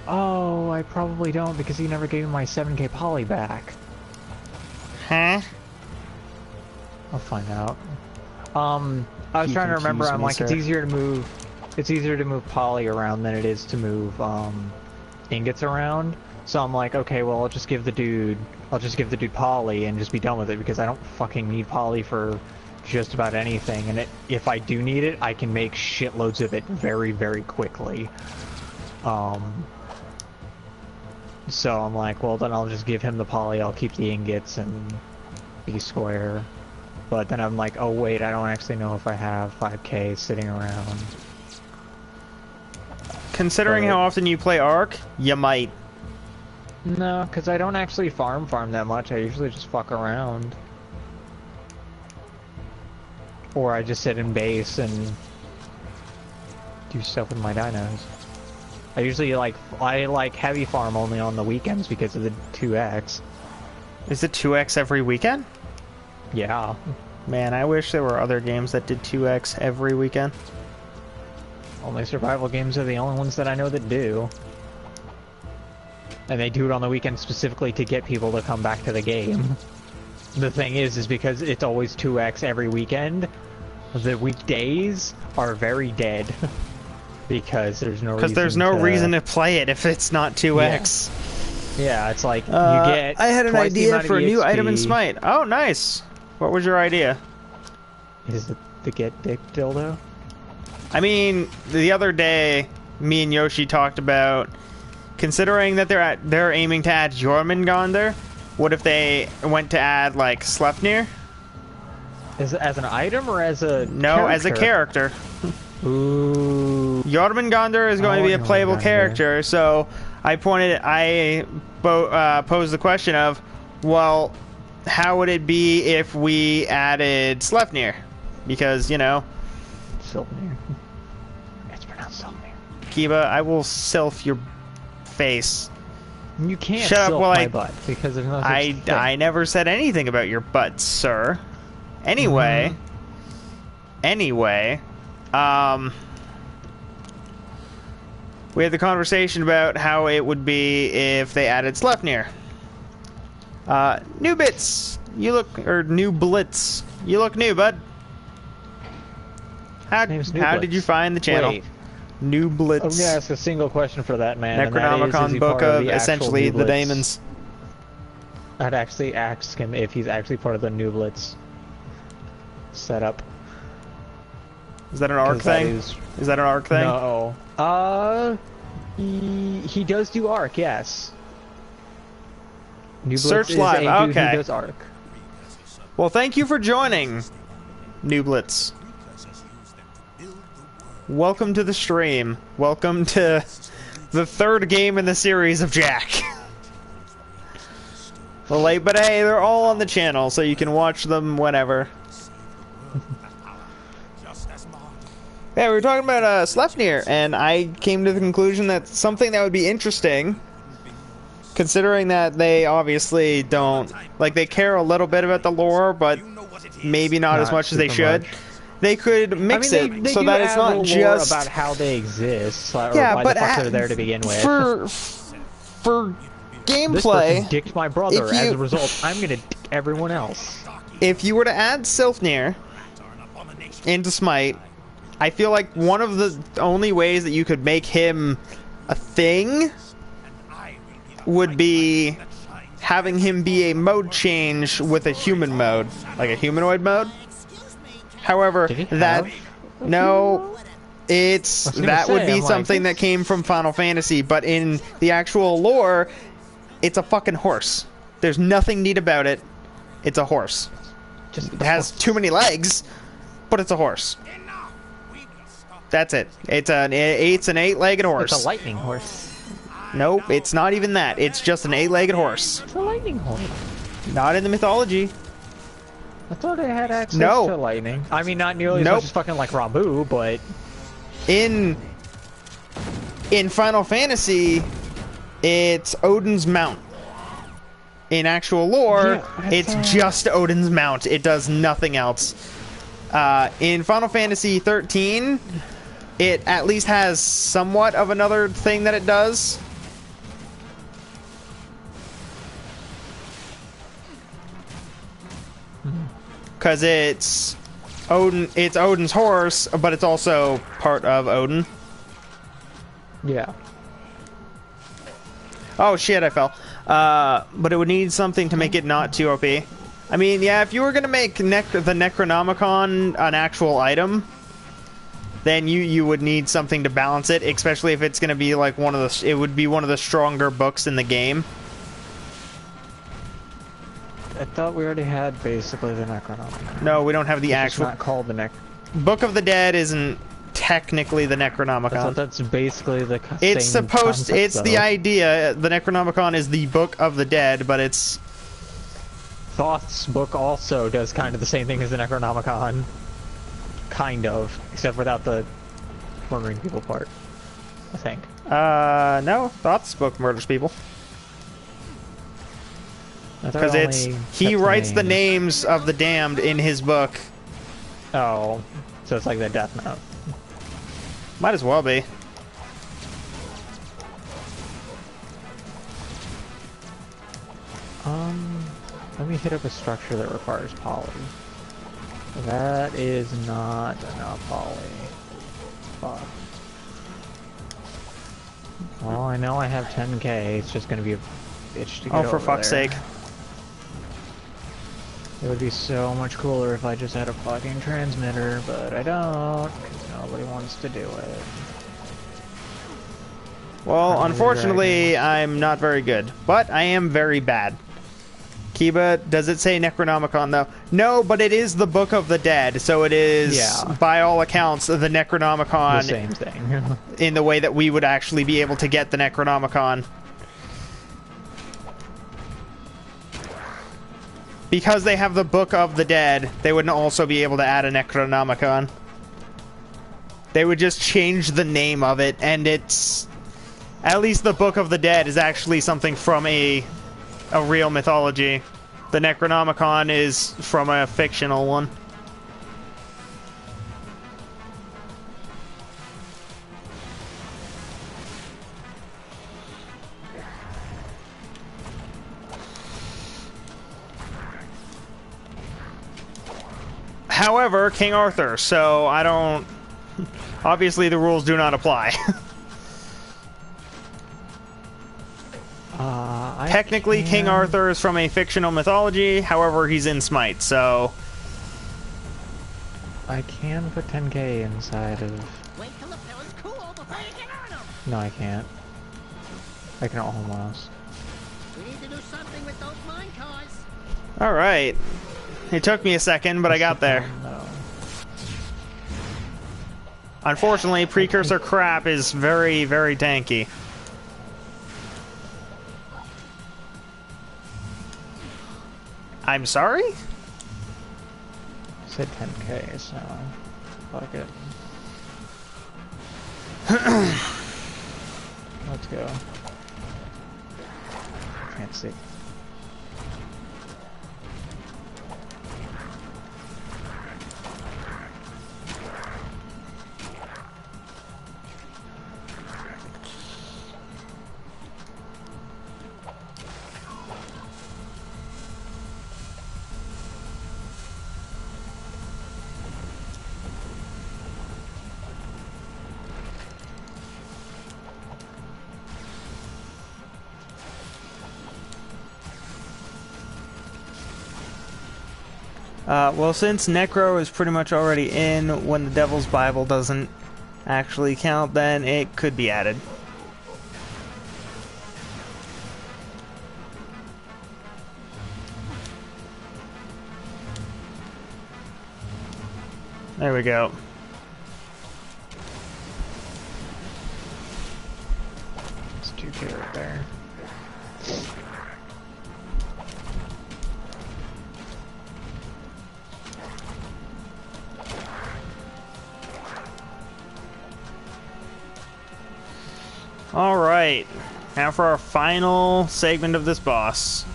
Oh, I probably don't because he never gave me my 7k poly back. Huh? I'll find out. I was He trying to remember, confused I'm me, like, it's sir. easier to move poly around than it is to move, ingots around. So I'm like, okay, well, I'll just give the dude poly and just be done with it because I don't fucking need poly for just about anything. And if I do need it, I can make shitloads of it very, very quickly. So I'm like, well, then I'll just give him the poly, I'll keep the ingots and be square. But then I'm like, oh wait, I don't actually know if I have 5k sitting around. Considering how often you play Ark, you might. No, because I don't actually farm that much. I usually just fuck around. Or I just sit in base and do stuff with my dinos. I usually I like heavy farm only on the weekends because of the 2x. Is it 2x every weekend? Yeah. Man, I wish there were other games that did 2x every weekend. Only survival games are the only ones that I know that do. And they do it on the weekend specifically to get people to come back to the game. The thing is because it's always 2x every weekend, the weekdays are very dead. Because there's no reason Because there's no reason to play it if it's not 2x. Yeah, it's like, you get I had an twice the idea amount of for a new EXP. item in Smite. Oh, nice. What was your idea? Is it the get dick dildo? I mean, the other day, me and Yoshi talked about considering that they're aiming to add Jormungandr. What if they went to add like Sleipnir? As an item or as a as a character. Ooh. Jormungandr is going to be a playable character, so I posed the question of, well, how would it be if we added Sleipnir? Because, you know... Sleipnir. It's pronounced Sleipnir. Kiba, I will sylph your face. You can't Shut up sylph while my butt because there's no such thing. I never said anything about your butt, sir. Anyway... Anyway... we had the conversation about how it would be if they added Sleipnir. New bits, you look, or new blitz, you look new, bud. How did you find the channel? Wait. New blitz. I'm gonna ask a single question for that man. and that is Necronomicon he book part of the actual essentially New the Blitz? daemons. I'd actually ask him if he's actually part of the New Blitz setup. Is that an arc thing? Is that an arc thing? No. He does do arc, yes. New Blitz Search is live, a dude okay. who does arc. Well, thank you for joining, New Blitz. Welcome to the stream. Welcome to the third game in the series of Jack. Well, like, but hey, they're all on the channel, so you can watch them whenever. Yeah, we were talking about Sleipnir, and I came to the conclusion that something that would be interesting, considering that they obviously don't, like, they care a little bit about the lore, but maybe not as much as they should. They could mix it they so do that it's add not a little just lore about how they exist, or yeah, why but the fuck they're there to begin with. For gameplay, This person dicked my brother. if you- As a result, I'm gonna dick everyone else. if you were to add Sleipnir into Smite, I feel like one of the only ways that you could make him a thing would be having him be a mode change with a human mode, like a humanoid mode. However, Did he that have no, it's I was gonna that would say, be I'm like, something that came from Final Fantasy, but in the actual lore, it's a fucking horse. There's nothing neat about it. It's a horse. Just It has too many legs, but it's a horse. That's it. It's an eight-legged horse. It's a lightning horse. Nope, it's not even that. It's just an eight-legged horse. It's a lightning horse. Not in the mythology. I thought it had access No. to lightning. I mean, not nearly as Nope. much as fucking like Rambu, but In Final Fantasy, it's Odin's mount. In actual lore, Yeah, it's just Odin's mount. It does nothing else. In Final Fantasy 13, it at least has somewhat of another thing that it does. Because it's Odin's horse, but it's also part of Odin. yeah. Oh shit, I fell. But it would need something to make it not too OP. I mean, yeah, if you were gonna make the Necronomicon an actual item, then you would need something to balance it, especially if it's gonna be like it would be one of the stronger books in the game. I thought we already had basically the Necronomicon. No, we don't have the It's actual not called the Book of the Dead. Isn't technically the I thought Necronomicon. that's basically the It's same supposed. concept, It's the though. idea. The Necronomicon is the Book of the Dead, but it's Thoth's book also does kind of the same thing as the Necronomicon. Kind of. Except without the murdering people part. I think. no. Thoth's book murders people. Because Because he writes the names of the damned in his book. Oh. So it's like the Death Note. Might as well be. Let me hit up a structure that requires poly. That is not enough poly. Fuck. Well, I know I have 10k, it's just gonna be a bitch to get Oh, for over fuck's there. sake. It would be so much cooler if I just had a fucking transmitter, but I don't, because nobody wants to do it. Well, Probably unfortunately, I'm not very good. But I am very bad. Kiba, does it say Necronomicon, though? No, but it is the Book of the Dead, so it is, Yeah. by all accounts, the Necronomicon The same thing. in the way that we would actually be able to get the Necronomicon. Because they have the Book of the Dead, they wouldn't also be able to add a Necronomicon. They would just change the name of it, and it's... At least the Book of the Dead is actually something from a real mythology. The Necronomicon is from a fictional one. However, King Arthur, so I don't... Obviously the rules do not apply. Technically, King Arthur is from a fictional mythology, however, he's in Smite, so... I can put 10k inside of... Wait till the fella's cool before you get on him. No, I can't. I can almost. We need to do something with those mine cars. Alright. It took me a second, but I got there. No. Unfortunately, precursor crap is very, very tanky. I'm sorry? Said 10k, so... Fuck it. Let's go. Can't see. Well, since Necro is pretty much already in, when the Devil's Bible doesn't actually count, then it could be added. There we go. It's 2K right there. Alright, now for our final segment of this boss.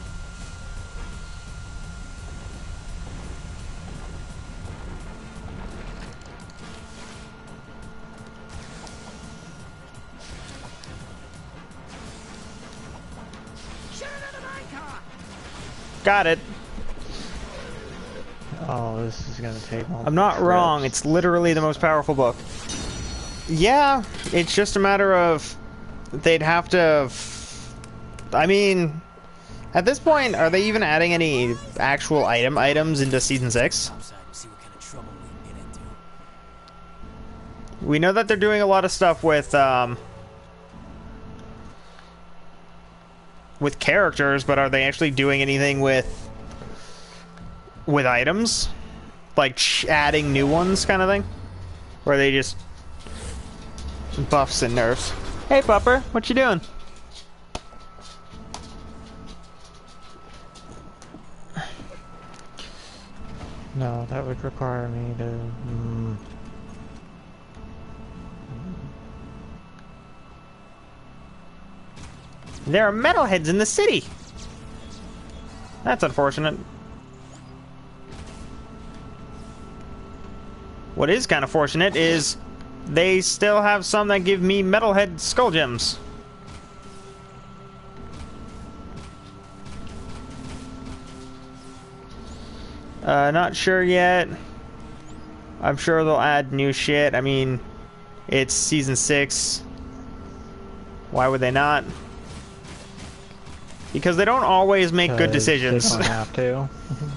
Got it. Oh, this is gonna take multiple I'm not wrong, trips. it's literally the most powerful book. Yeah, it's just a matter of... they'd have to... I mean... at this point, are they even adding any actual items into Season 6? Outside and see what kind of trouble we get into. We know that they're doing a lot of stuff with characters, but are they actually doing anything with items? Like adding new ones kind of thing? Or are they just buffs and nerfs? Hey Pupper, what you doing? No, that would require me to... There are metalheads in the city! That's unfortunate. What is kind of fortunate is they still have some that give me metalhead skull gems. Not sure yet. I'm sure they'll add new shit. I mean, it's Season 6. Why would they not? Because they don't always make good decisions. They don't have to.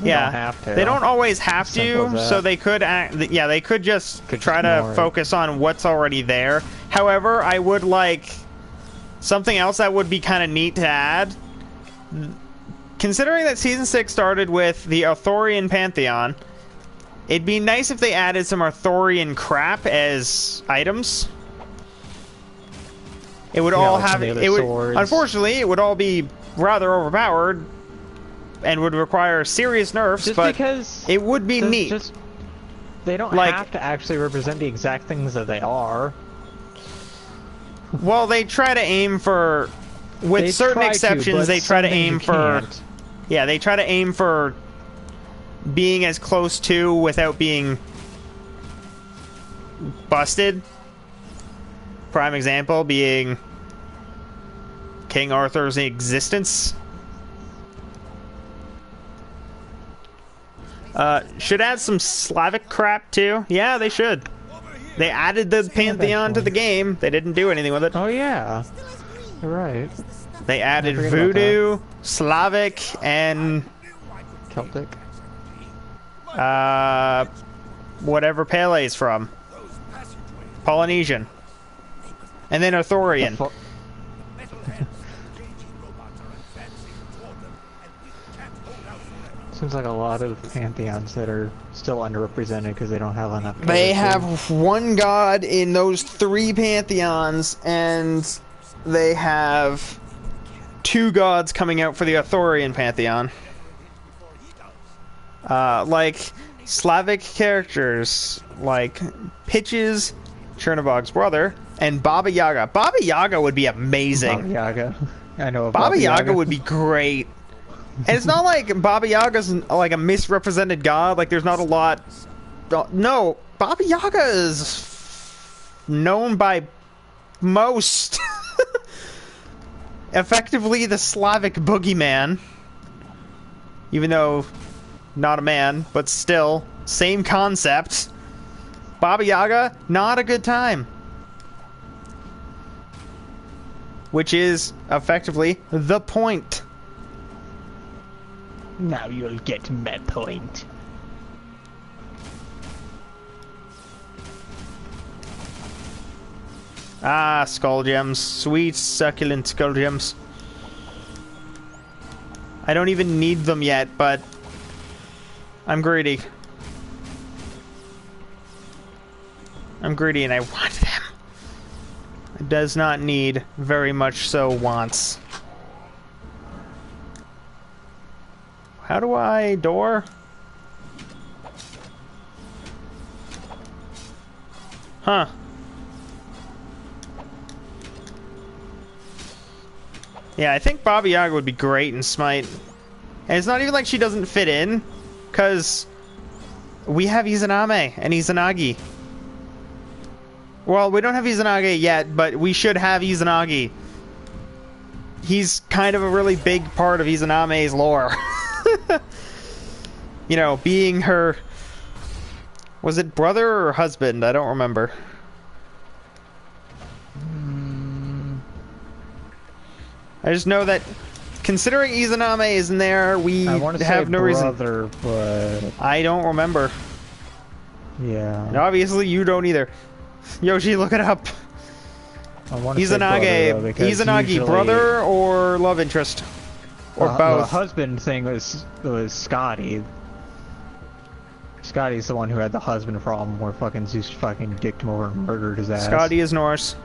Yeah, don't have to. they don't always have Simple to, as so that. they could act. Yeah, they could just Could try just to ignore it. focus on what's already there. However, I would like something else that would be kind of neat to add. Considering that Season 6 started with the Arthurian Pantheon, it'd be nice if they added some Arthurian crap as items. It would Yeah, all like some have. of the other It would. swords. Unfortunately, it would all be rather overpowered and would require serious nerfs. Just but because it would be neat. They don't Like- have to actually represent the exact things that they are. Well, they try to aim for, with They certain try to, exceptions, but they try to some things aim you for. can't. Yeah, they try to aim for being as close to without being busted. Prime example being King Arthur's existence. Should add some Slavic crap too. Yeah, they should. They added the Pantheon to the game. They didn't do anything with it. Oh yeah, you're right. They added forget about Voodoo, Slavic, and Celtic. whatever Pele's from. Polynesian. And then Arthurian. Fu- Seems like a lot of pantheons that are still underrepresented because they don't have enough. They characters. have one god in those 3 pantheons, and they have 2 gods coming out for the Arthurian pantheon. Like Slavic characters, like Pitches, Chernobog's brother, and Baba Yaga. Baba Yaga would be amazing. Baba Yaga. I know. Of Baba Yaga would be great. And it's not like Baba Yaga's like a misrepresented god. Like there's not a lot. No, Baba Yaga is known by most effectively the Slavic boogeyman. Even though not a man, but still same concept. Baba Yaga, not a good time. Which is effectively the point. Now you'll get my point. Ah, skull gems. Sweet, succulent skull gems. I don't even need them yet, but I'm greedy. I'm greedy and I want them. It does not need, very much so wants. How do I door? Huh. Yeah, I think Baba Yaga would be great in Smite. And it's not even like she doesn't fit in, because we have Izaname and Izanagi. Well, we don't have Izanagi yet, but we should have Izanagi. He's kind of a really big part of Izaname's lore. You know, being her... Was it brother or husband? I don't remember. I just know that considering Izaname isn't there, we have no reason. But I don't remember. yeah. And obviously, you don't either. Yoshi, look it up. I want to say brother, though, because Izanagi, usually brother or love interest? Or both? The husband thing was Scotty. Scotty's the one who had the husband problem where fucking Zeus fucking dicked him over and murdered his ass. Scotty is Norse.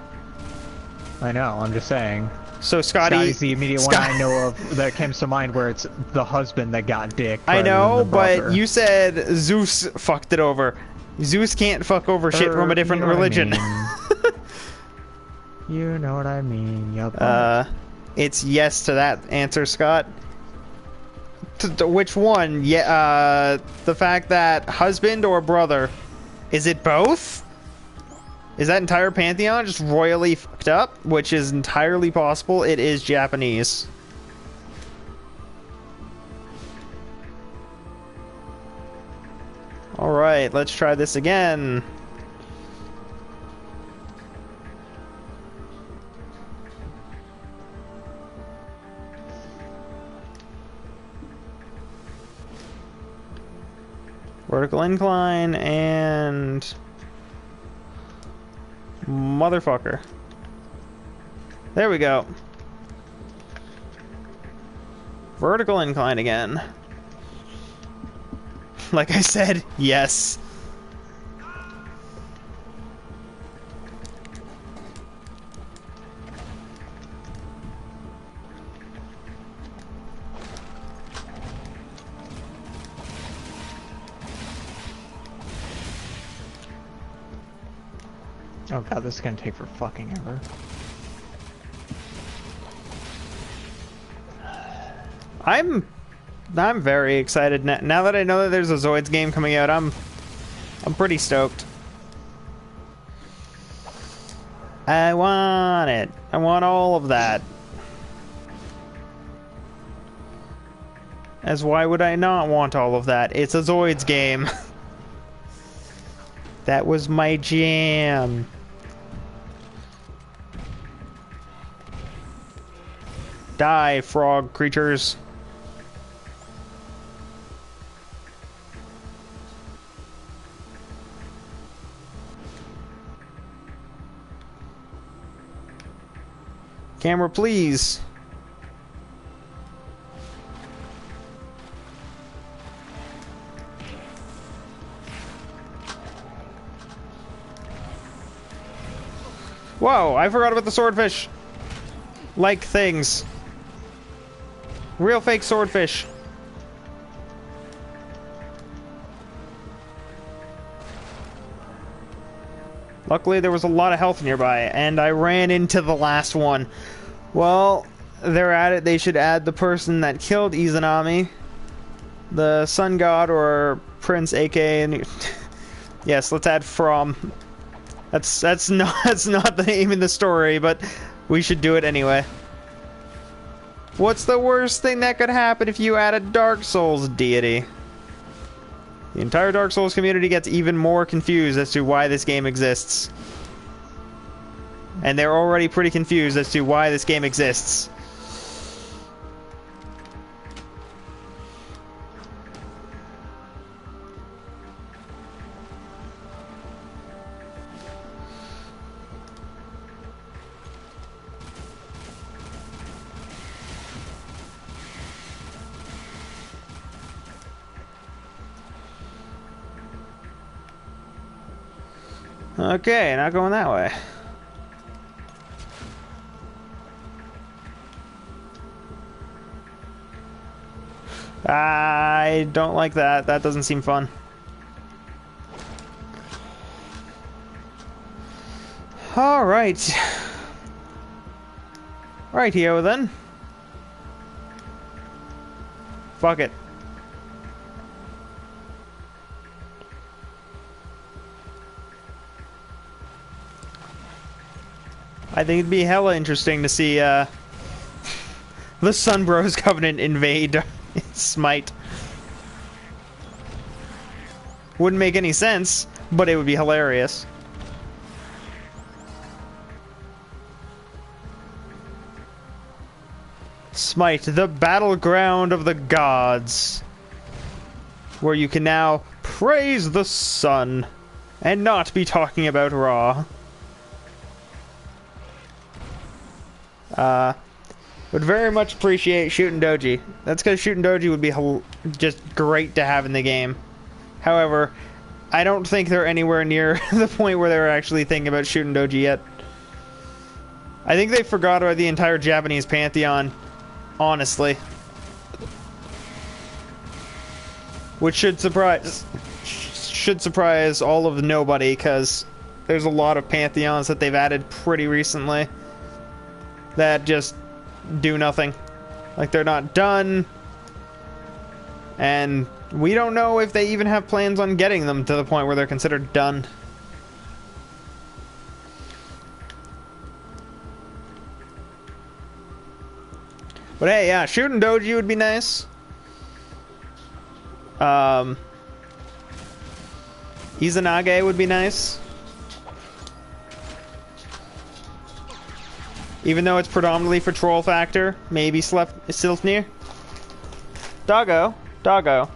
I know, I'm just saying. So Scotty's the immediate one I know of that comes to mind where it's the husband that got dicked. I know, but brother. you said Zeus fucked it over. Zeus can't fuck over shit from a different religion. You know what I mean. Yup. It's yes to that answer, Scott. Which one? Yeah, the fact that husband or brother? Is it both? Is that entire pantheon just royally fucked up? Which is entirely possible. It is Japanese. Alright, let's try this again. Vertical incline and... Motherfucker. There we go. Vertical incline again. Like I said, yes. Oh god, this is gonna take for fucking ever. I'm very excited now that I know that there's a Zoids game coming out. I'm pretty stoked. I want it. I want all of that. As why would I not want all of that? It's a Zoids game. That was my jam. Die, frog creatures. Camera, please. Whoa, I forgot about the swordfish. Like things. Real fake swordfish. Luckily, there was a lot of health nearby, and I ran into the last one. Well, they're at it. They should add the person that killed Izanami. The sun god or prince, aka... Yes, let's add from. That's not the name in the story, but we should do it anyway. What's the worst thing that could happen if you add a Dark Souls deity? The entire Dark Souls community gets even more confused as to why this game exists. And they're already pretty confused as to why this game exists. Okay, not going that way. I don't like that. That doesn't seem fun. Alright. Right here then. Fuck it. I think it'd be hella interesting to see the Sun Bros Covenant invade Smite. Wouldn't make any sense, but it would be hilarious. Smite, the battleground of the gods, where you can now praise the sun and not be talking about Raw. Would very much appreciate Shootin' Doji. That's because Shootin' Doji would be just great to have in the game. However, I don't think they're anywhere near the point where they're actually thinking about Shootin' Doji yet. I think they forgot about the entire Japanese pantheon, honestly. Which should surprise all of nobody, because there's a lot of pantheons that they've added pretty recently that just do nothing. Like, they're not done, and we don't know if they even have plans on getting them to the point where they're considered done. But hey, yeah, Shootin' Doji would be nice. Izanage would be nice. Even though it's predominantly for troll factor, maybe Silfnir. Doggo. Doggo.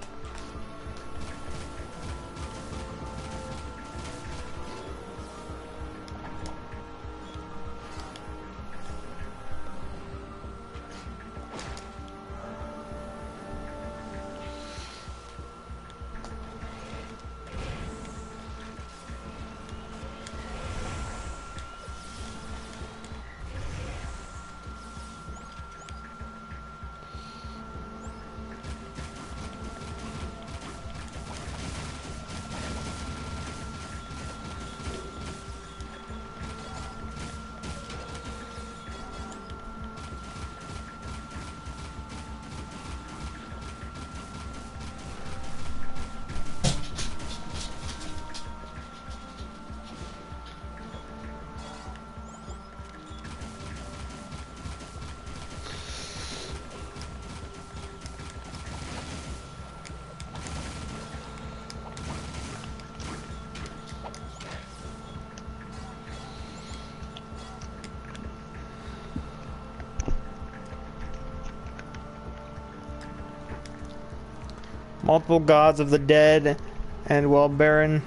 Multiple gods of the dead, and well, Baron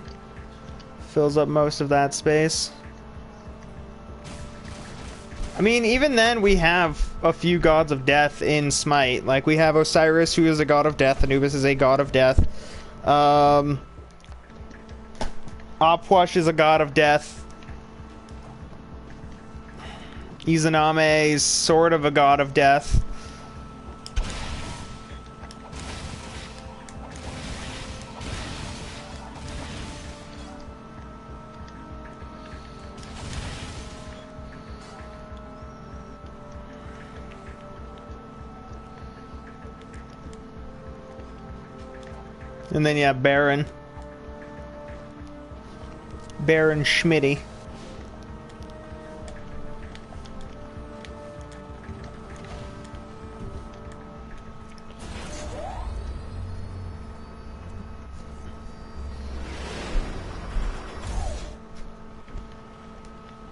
fills up most of that space. I mean, even then, we have a few gods of death in Smite. Like, we have Osiris, who is a god of death. Anubis is a god of death. Opwash is a god of death. Izaname is sort of a god of death. And then, yeah, Baron. Baron Schmitty.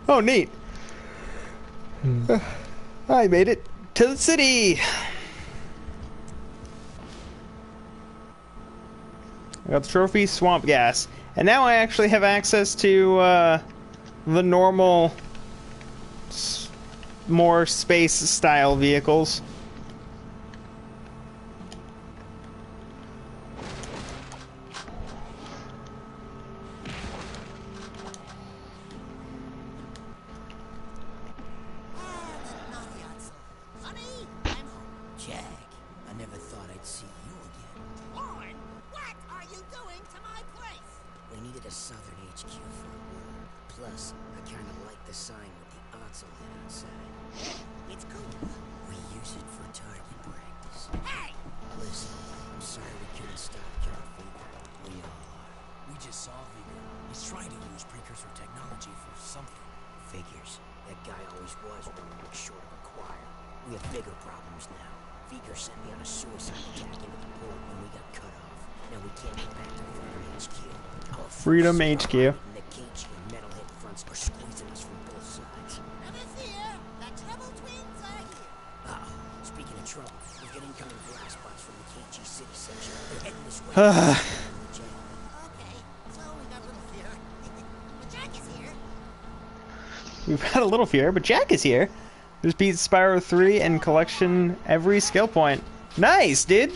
Oh, neat. I made it to the city. I got the trophy, swamp gas, and now I actually have access to the normal, more space-style vehicles. Plus, I kinda like the sign with the Otzel head inside. It's cool. We use it for target practice. Hey! Listen, I'm sorry we couldn't stop Count Vigor. We all are. We just saw Vigor. He's trying to use precursor technology for something. Figures. That guy always was one look short of a choir. We have bigger problems now. Vigor sent me on a suicide attack into the port when we got cut off. Now we can't get back to Freedom HQ. Our Freedom forces HQ. are and the Keiichi and Metalhead fronts are squeezing us from both sides. Never fear, the Trouble Twins are here. Uh-oh. Speaking of trouble, we've got incoming blast bots from the Keiichi city section. They're heading this way. Okay, so we got a little fear. But Jack is here. We've had a little fear, but Jack is here. Just beat Spyro 3 and collection every skill point. Nice, dude!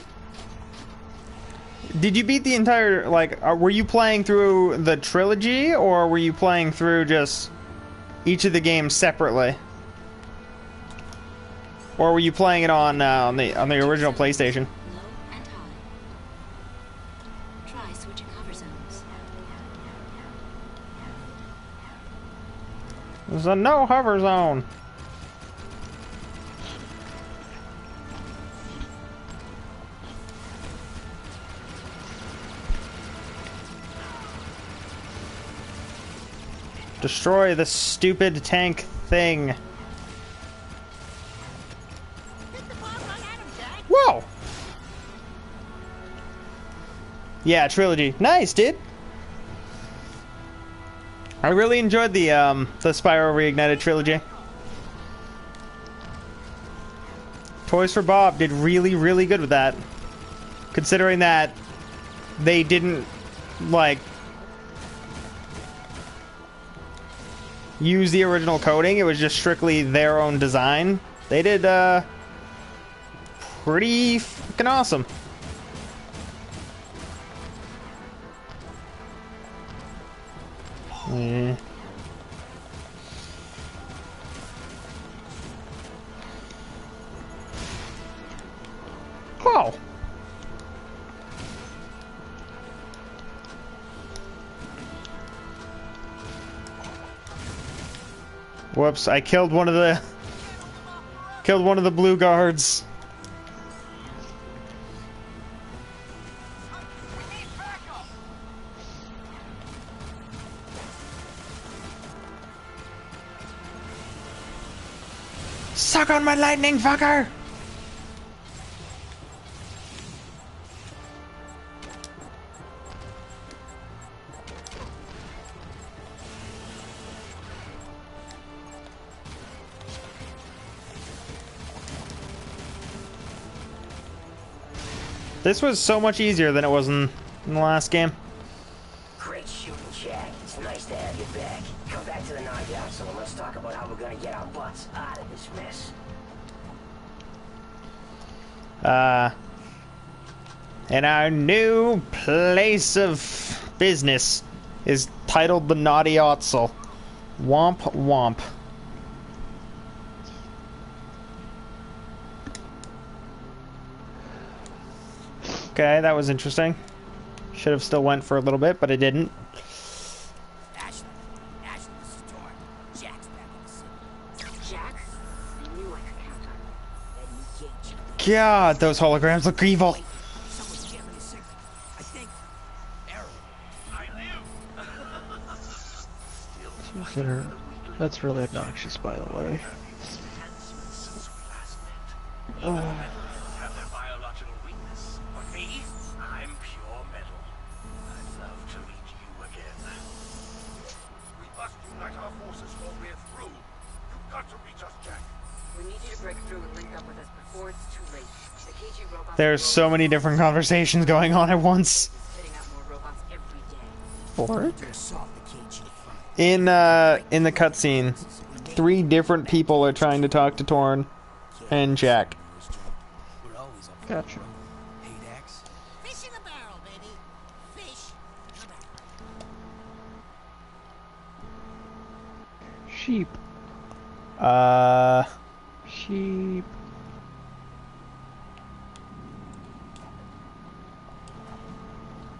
Did you beat the entire, like, were you playing through the trilogy, or were you playing through just each of the games separately? Or were you playing it on the original PlayStation? Low and high. Try switching hover zones. There's a no hover zone. Destroy the stupid tank thing. Hit the bomb right at him, Jack. Whoa! Yeah, trilogy. Nice, dude. I really enjoyed the Spyro Reignited trilogy. Toys for Bob did really, really good with that. Considering that they didn't, like, use the original coding, it was just strictly their own design. They did, pretty fucking awesome. Yeah. Oh. Whoops, I killed one of the blue guards. Suck on my lightning, fucker! This was so much easier than it was in the last game. Great shooting, Jack. It's nice to have you back. Come back to the knockout, so let's talk about how we're gonna get our butts out of this mess. And our new place of business is titled the Naughty Otzel. Womp womp. Okay, that was interesting. Should have still went for a little bit, but I didn't. Ashley, this is Torn. Jack's back in the city. Jack? I knew I could count on you. That new Keiichi. God, those holograms look evil. Someone's jamming his signal. I think. Errol. I live. That's really obnoxious, by the way. Have their biological weakness. For me, I'm pure metal. I'd love to meet you again. We must unite our forces or we're through. You've got to reach us, Jack. We need you to break through and link up with us before it's too late. The Keiichi robots... There's so many different conversations going on at once. ...spitting out more robots every day. Fork? To assault the Keiichi front. In the cutscene, 3 different people are trying to talk to Torn and Jack. We're always up. Gotcha. Hey, Dax. Fish in a barrel, baby. Fish in a barrel. Sheep. Sheep.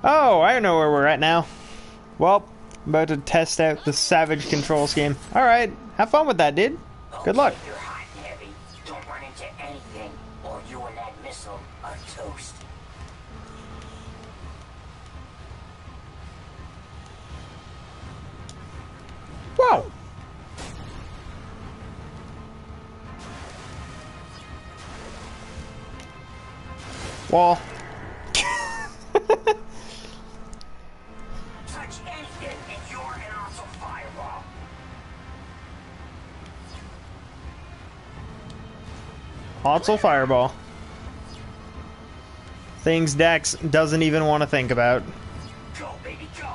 Oh, I know where we're at now. Well, About to test out the savage control scheme. Alright, have fun with that, dude. Good luck. You're hot and heavy. Don't run into anything, or you and that missile are toast. Whoa! Wall. Touch anything and you're an awesome fireball. Hotzel Fireball. Things Dex doesn't even want to think about. Go, baby, go.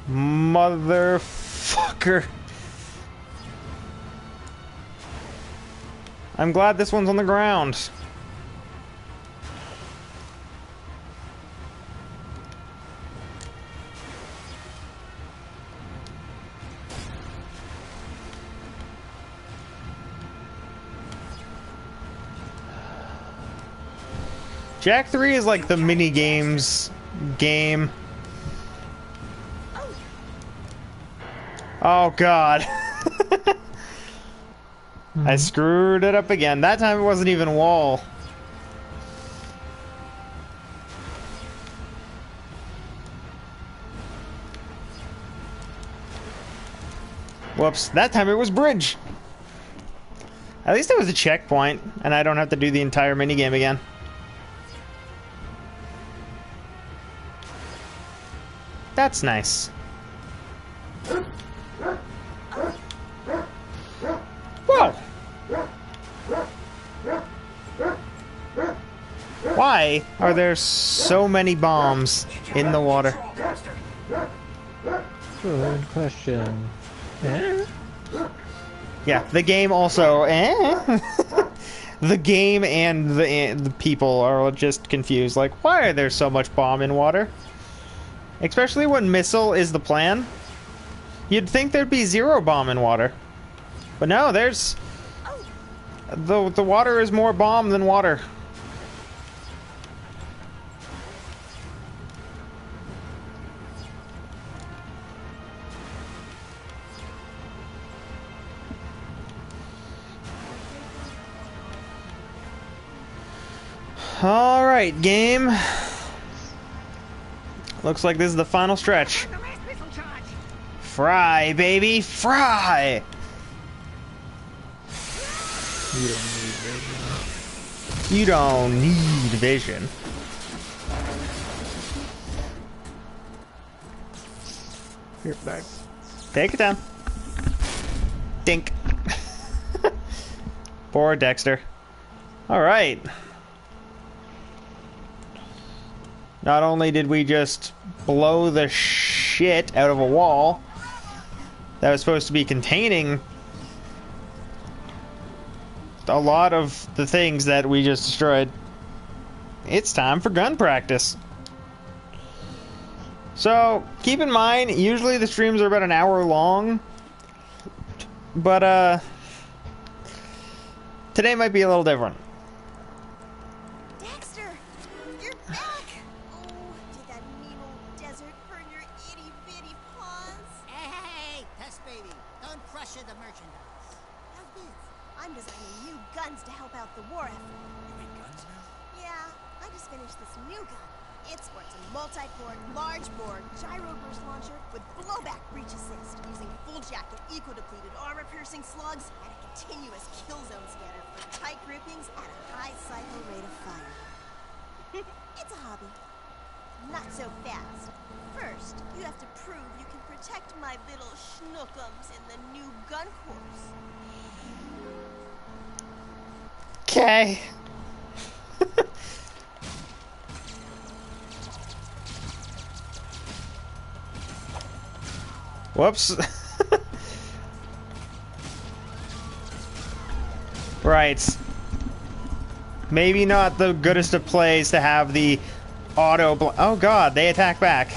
Motherfucker. I'm glad this one's on the ground. Jack 3 is like the mini games game. Oh god. I screwed it up again. That time it wasn't even wall. Whoops. That time it was bridge. At least it was a checkpoint, and I don't have to do the entire minigame again. That's nice. Whoa! Why are there so many bombs in the water? Good question. Eh? Yeah, the game also. The game and the people are just confused. Like, why are there so much bomb in water? Especially when missile is the plan. You'd think there'd be zero bomb in water. But no, there's... The water is more bomb than water. Alright, game. Looks like this is the final stretch. Fry, baby, fry! You don't need vision. Here, back. Take it down. Dink. Poor Dexter. Alright. Not only did we just blow the shit out of a wall that was supposed to be containing a lot of the things that we just destroyed, it's time for gun practice. So, keep in mind, usually the streams are about an hour long, but today might be a little different. Dexter, you're back. Oh, did that mean old desert burn your itty bitty paws? Hey, Test Baby, don't crush the merchandise. How's this? I'm designing new guns to help out the war effort. You make guns now? Yeah, I just finished this new gun. It sports a multi-port, large-bore, gyro-burst launcher with blowback breach assist, using full jacket, eco-depleted, armor-piercing slugs, and a continuous kill zone scanner for tight groupings at a high cycle rate of fire. It's a hobby. Not so fast. First, you have to prove you can protect my little schnookums in the new gun course. Okay. Whoops. Right. Maybe not the goodest of plays to have the auto oh god, they attack back.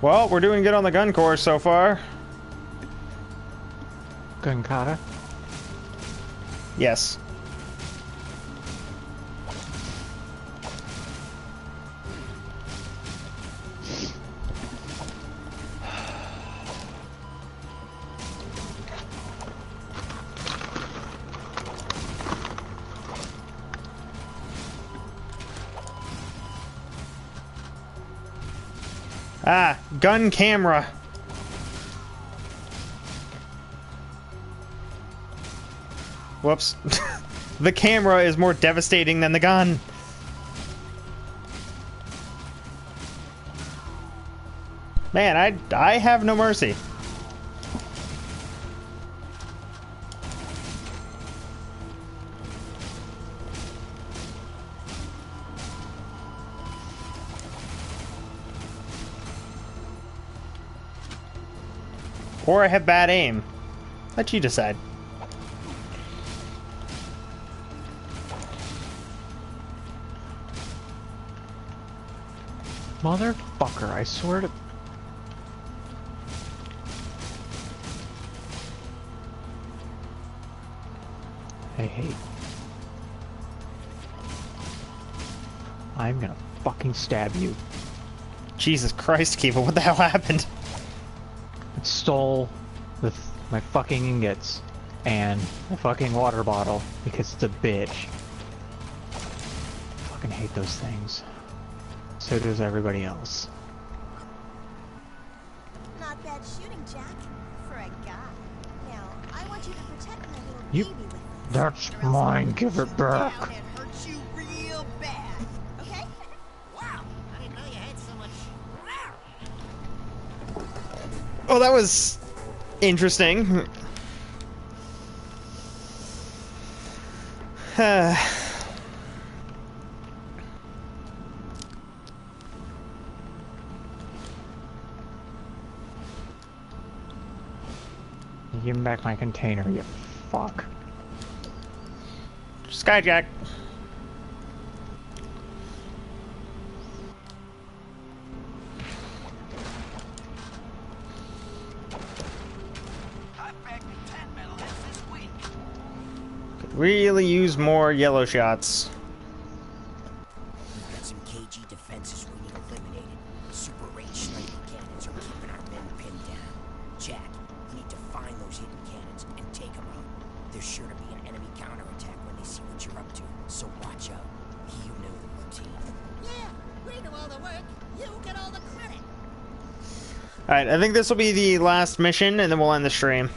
Well, we're doing good on the gun course so far. Gun kata. Yes. Ah, gun camera. Whoops. The camera is more devastating than the gun. Man, I have no mercy. Or I have bad aim. Let you decide. Motherfucker, I swear to... I hate... I'm gonna fucking stab you. Jesus Christ, Kiva, what the hell happened? It stole my fucking ingots and my fucking water bottle because it's a bitch. Fucking hate those things. So does everybody else. Not bad shooting, Jack. For a guy. Now, I want you to protect my little You- baby with this. That's or else mine, I'll give it shoot back. down and hurt you real bad. Okay? Wow, I didn't know you had so much. Oh, that was interesting. Give me back my container, you fuck. Skyjack. I've bagged 10 metalheads this week. Could really use more yellow shots. We've got some KG defenses we need eliminated. Super range sniper cannons are keeping our men pinned down. Jack, we need to find those hidden cannons and take them out. There's sure to be an enemy counterattack when they see what you're up to, so watch out. You know the routine. Yeah, we do all the work. You get all the credit. Alright, I think this will be the last mission, and then we'll end the stream.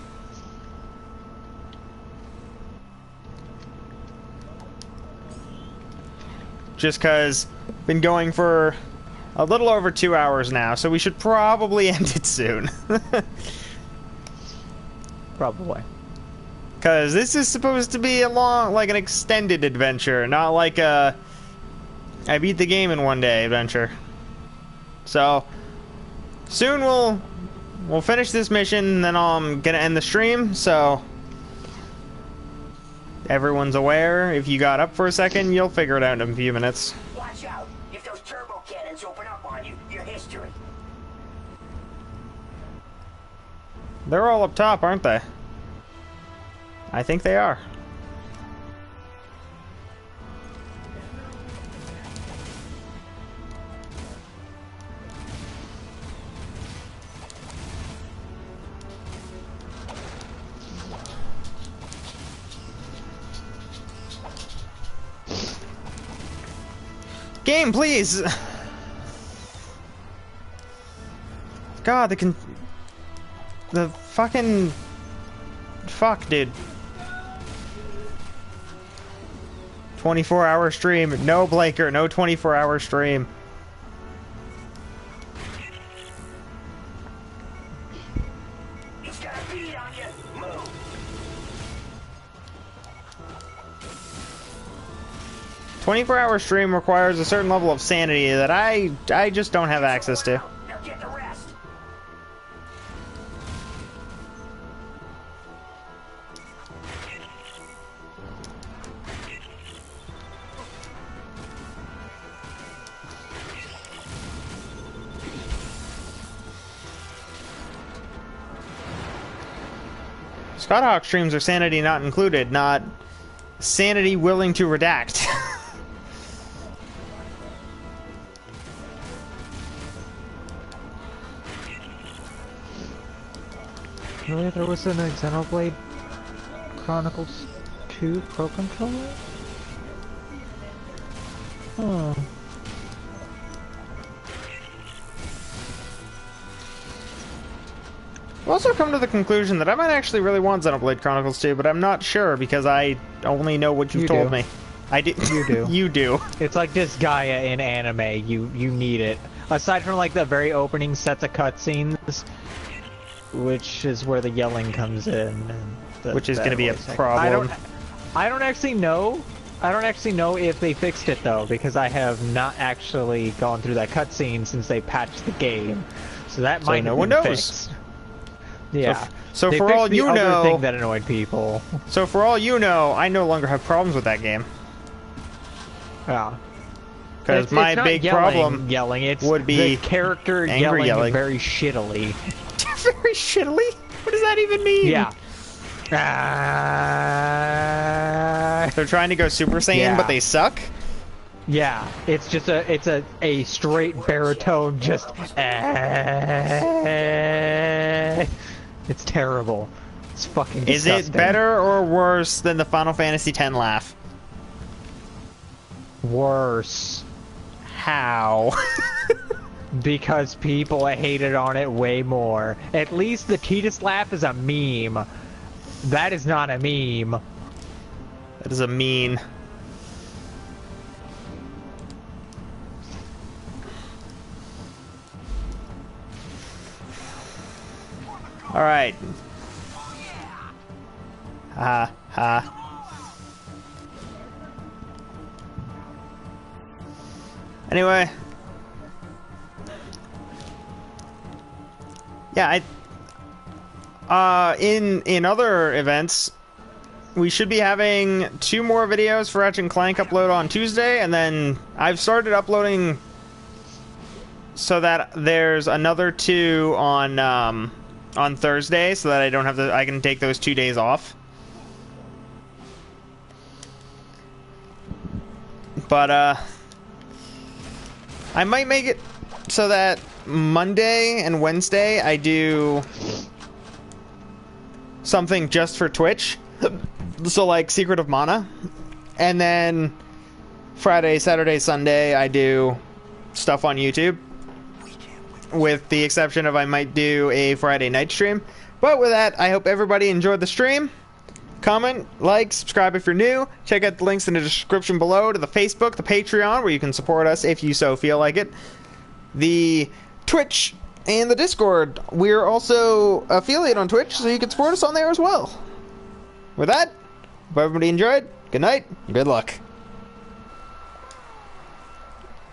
Just because been going for a little over 2 hours now, so we should probably end it soon. Probably. Because this is supposed to be a long, like an extended adventure, not like a I beat the game in one day adventure. So soon we'll finish this mission, and then I'm gonna end the stream. So everyone's aware. If you got up for a second, you'll figure it out in a few minutes. Watch out. If those turbo cannons open up on you, you're history. They're all up top, aren't they? I think they are. Game, please! God, the fucking... Fuck, dude. 24-hour stream. No, Blaker, no 24-hour stream. It's got a bead on you. Move. 24-hour stream requires a certain level of sanity that I just don't have access to. Now get the rest. Scott Hawk streams are sanity not included, not sanity willing to redact. Really, there was an Xenoblade Chronicles 2 Pro Controller? Oh. I've also come to the conclusion that I might actually really want Xenoblade Chronicles 2, but I'm not sure because I only know what you've told me. I do. You do. You do. It's like this Gaia in anime. You need it. Aside from like the very opening sets of cutscenes, which is where the yelling comes in, and Which is going to be a voice acting. problem. I don't actually know. I don't actually know if they fixed it though, because I have not actually gone through that cutscene since they patched the game. So that might no have one been knows. fixed. Yeah. So They for fixed all the you other know, thing that annoyed people. so for all you know, I no longer have problems with that game Yeah. because my it's not big yelling, problem it's would be the character angry yelling. very shittily. very shittily. What does that even mean? Yeah. They're trying to go Super Saiyan, Yeah. but they suck. Yeah, it's just a straight baritone, just it's terrible. It's fucking disgusting. Is it better or worse than the Final Fantasy X laugh? Worse. How? Because people hated on it way more. At least the Tidus laugh is a meme. That is not a meme. That is a mean. All right. Ha ha. Anyway. Yeah, in other events, we should be having 2 more videos for Ratchet & Clank upload on Tuesday, and then I've started uploading so that there's another 2 on Thursday, so that I don't have to. I can take those 2 days off. But I might make it so that Monday and Wednesday I do something just for Twitch. So like Secret of Mana. And then Friday, Saturday, Sunday I do stuff on YouTube. With the exception of I might do a Friday night stream. But with that, I hope everybody enjoyed the stream. Comment, like, subscribe if you're new. Check out the links in the description below to the Facebook, the Patreon, where you can support us if you so feel like it. The Twitch and the Discord. We're also affiliate on Twitch, so you can support us on there as well. With that, hope everybody enjoyed. Good night, and good luck.